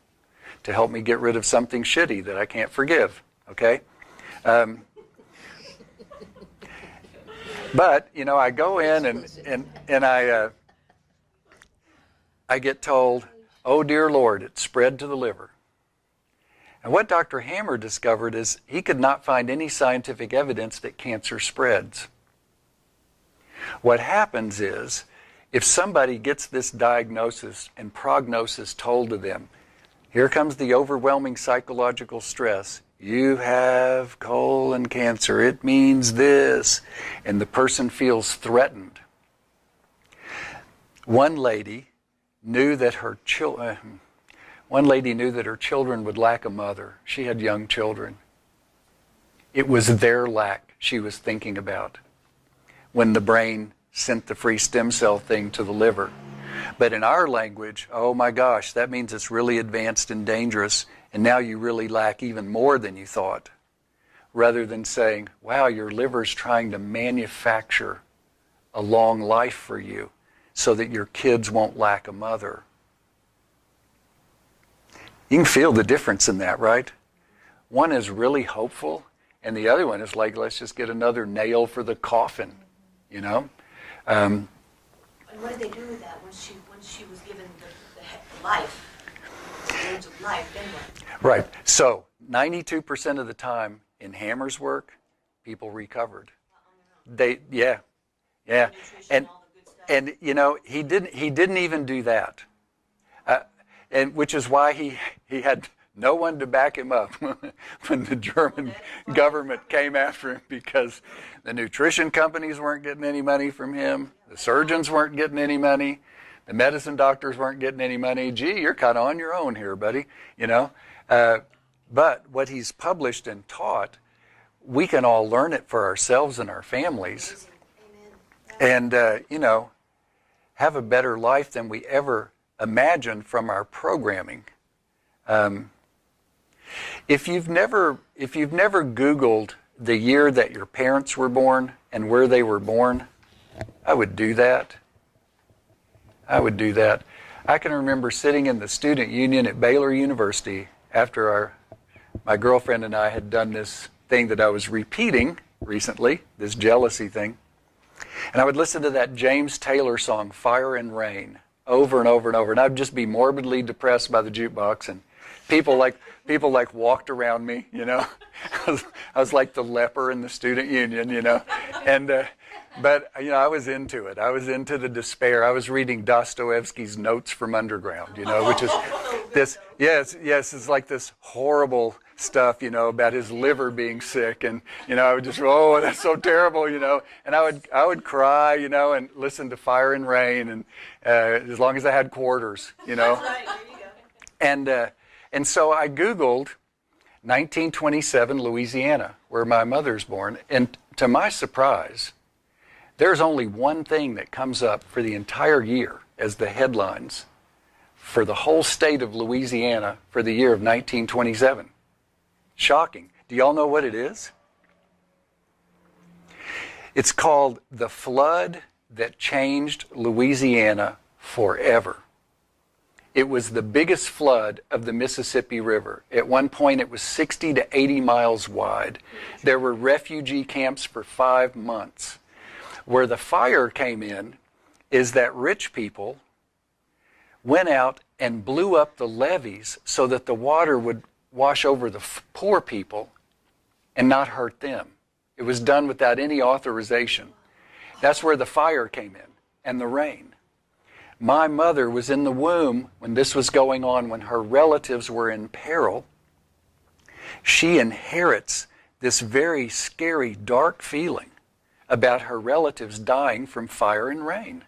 to help me get rid of something shitty that I can't forgive, okay? But, you know, I go in and I get told, oh dear Lord, it's spread to the liver. And what Dr. Hammer discovered is he could not find any scientific evidence that cancer spreads. What happens is, if somebody gets this diagnosis and prognosis told to them, here comes the overwhelming psychological stress. You have colon cancer. It means this. And the person feels threatened. One lady knew that her children would lack a mother. She had young children. It was their lack she was thinking about when the brain sent the free stem cell thing to the liver. But in our language, oh my gosh, that means it's really advanced and dangerous, and now you really lack even more than you thought. Rather than saying, wow, your liver's trying to manufacture a long life for you so that your kids won't lack a mother. You can feel the difference in that, right? One is really hopeful, and the other one is like, let's just get another nail for the coffin, you know? And what did they do with that once she was given the life, the words of life, then what? Right. So 92% of the time in Hammer's work, people recovered. Yeah. Nutrition, all the good stuff. And you know, he didn't even do that. And which is why he had no one to back him up when the German government came after him, because the nutrition companies weren't getting any money from him, the surgeons weren't getting any money, the medicine doctors weren't getting any money. Gee, you're kind of on your own here, buddy, you know. But what he's published and taught, we can all learn it for ourselves and our families. Amen. And, you know, have a better life than we ever imagined from our programming. If you've never Googled the year that your parents were born and where they were born, I would do that. I can remember sitting in the student union at Baylor University after my girlfriend and I had done this thing that I was repeating recently, this jealousy thing. And I would listen to that James Taylor song, Fire and Rain, over and over and over. And I'd just be morbidly depressed by the jukebox. And people walked around me, you know. I was like the leper in the student union, you know. And but you know, I was into it. I was into the despair. I was reading Dostoevsky's Notes from Underground, you know, which is this. Yes, it's like this horrible stuff, you know, about his liver being sick, and you know, I would just, oh, that's so terrible, you know. And I would cry, you know, and listen to Fire and Rain, and as long as I had quarters, you know. Right, there you go. And so I Googled 1927 Louisiana, where my mother's born, and to my surprise, there's only one thing that comes up for the entire year as the headlines for the whole state of Louisiana for the year of 1927. Shocking. Do y'all know what it is? It's called The Flood That Changed Louisiana Forever. It was the biggest flood of the Mississippi River. At one point, it was 60 to 80 miles wide. There were refugee camps for 5 months. Where the fire came in is that rich people went out and blew up the levees so that the water would wash over the poor people and not hurt them. It was done without any authorization. That's where the fire came in, and the rain. My mother was in the womb when this was going on, when her relatives were in peril. She inherits this very scary, dark feeling about her relatives dying from fire and rain.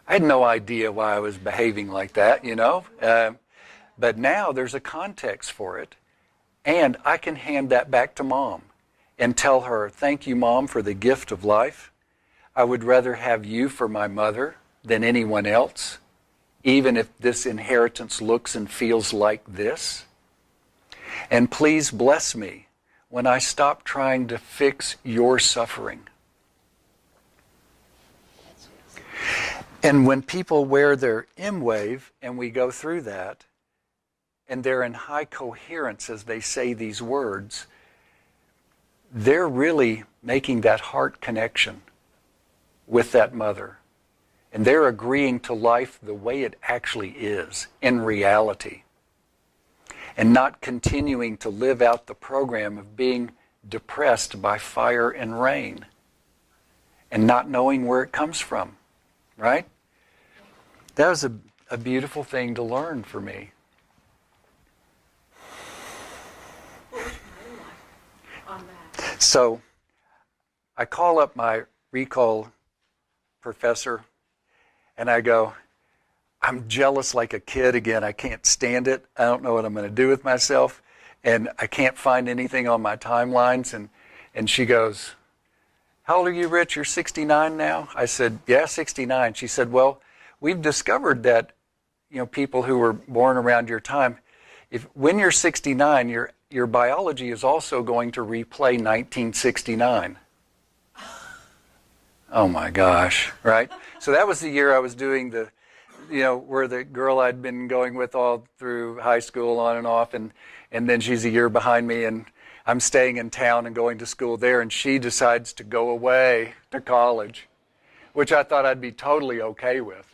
I had no idea why I was behaving like that, you know. But now there's a context for it. And I can hand that back to Mom and tell her, thank you, Mom, for the gift of life. I would rather have you for my mother than anyone else, even if this inheritance looks and feels like this. And please bless me when I stop trying to fix your suffering. And when people wear their M wave and we go through that, and they're in high coherence as they say these words, they're really making that heart connection with that mother. And they're agreeing to life the way it actually is, in reality. And not continuing to live out the program of being depressed by fire and rain. And not knowing where it comes from, right? That was a beautiful thing to learn for me. What was your life on that? So I call up my recall professor and I go, I'm jealous like a kid again. I can't stand it. I don't know what I'm going to do with myself. And I can't find anything on my timelines. And she goes, how old are you, Rich? You're 69 now? I said, yeah, 69. She said, well, we've discovered that, you know, people who were born around your time, when you're 69, your biology is also going to replay 1969. Oh my gosh, right? So that was the year I was doing the, you know, where the girl I'd been going with all through high school on and off, and then she's a year behind me, and I'm staying in town and going to school there, and she decides to go away to college, which I thought I'd be totally okay with.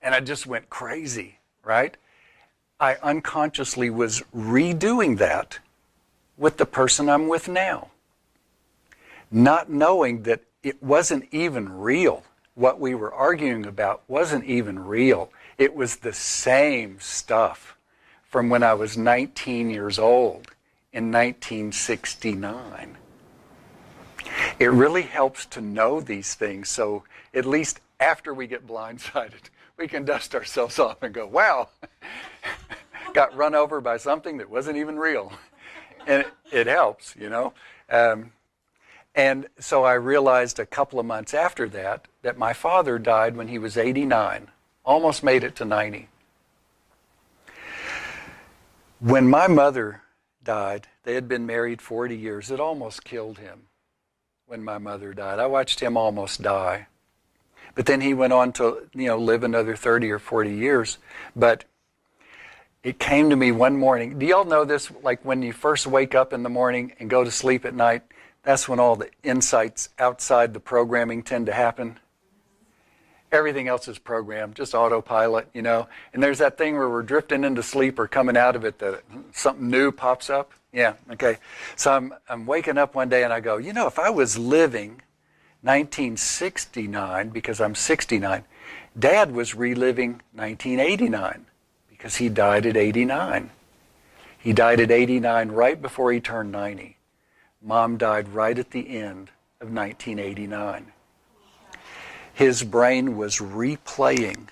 And I just went crazy, right? I unconsciously was redoing that with the person I'm with now, not knowing that it wasn't even real. What we were arguing about wasn't even real. It was the same stuff from when I was 19 years old in 1969. It really helps to know these things, so at least after we get blindsided, we can dust ourselves off and go, wow, got run over by something that wasn't even real. And it helps, you know. And so I realized a couple of months after that my father died when he was 89, almost made it to 90. When my mother died, they had been married 40 years. It almost killed him when my mother died. I watched him almost die. But then he went on to, you know, live another 30 or 40 years. But it came to me one morning. Do y'all know this? Like when you first wake up in the morning and go to sleep at night, that's when all the insights outside the programming tend to happen. Everything else is programmed, just autopilot, you know. And there's that thing where we're drifting into sleep or coming out of it that something new pops up. Yeah, okay. So I'm waking up one day and I go, you know, if I was living 1969, because I'm 69, Dad was reliving 1989 because he died at 89. He died at 89 right before he turned 90. Mom died right at the end of 1989. His brain was replaying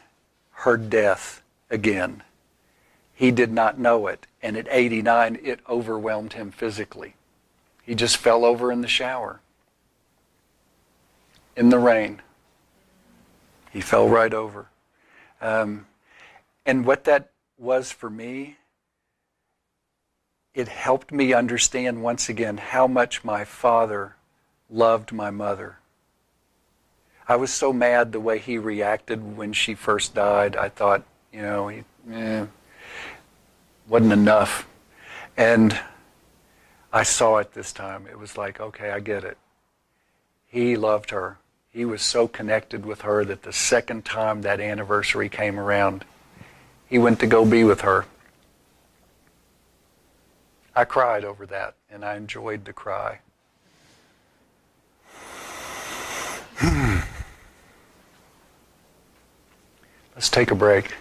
her death again. He did not know it, and at 89, it overwhelmed him physically. He just fell over in the shower. In the rain. He fell right over. And what that was for me, it helped me understand once again how much my father loved my mother. I was so mad the way he reacted when she first died. I thought, you know, he wasn't enough. And I saw it this time. It was like, okay, I get it. He loved her. He was so connected with her that the second time that anniversary came around, he went to go be with her. I cried over that, and I enjoyed the cry. Let's take a break.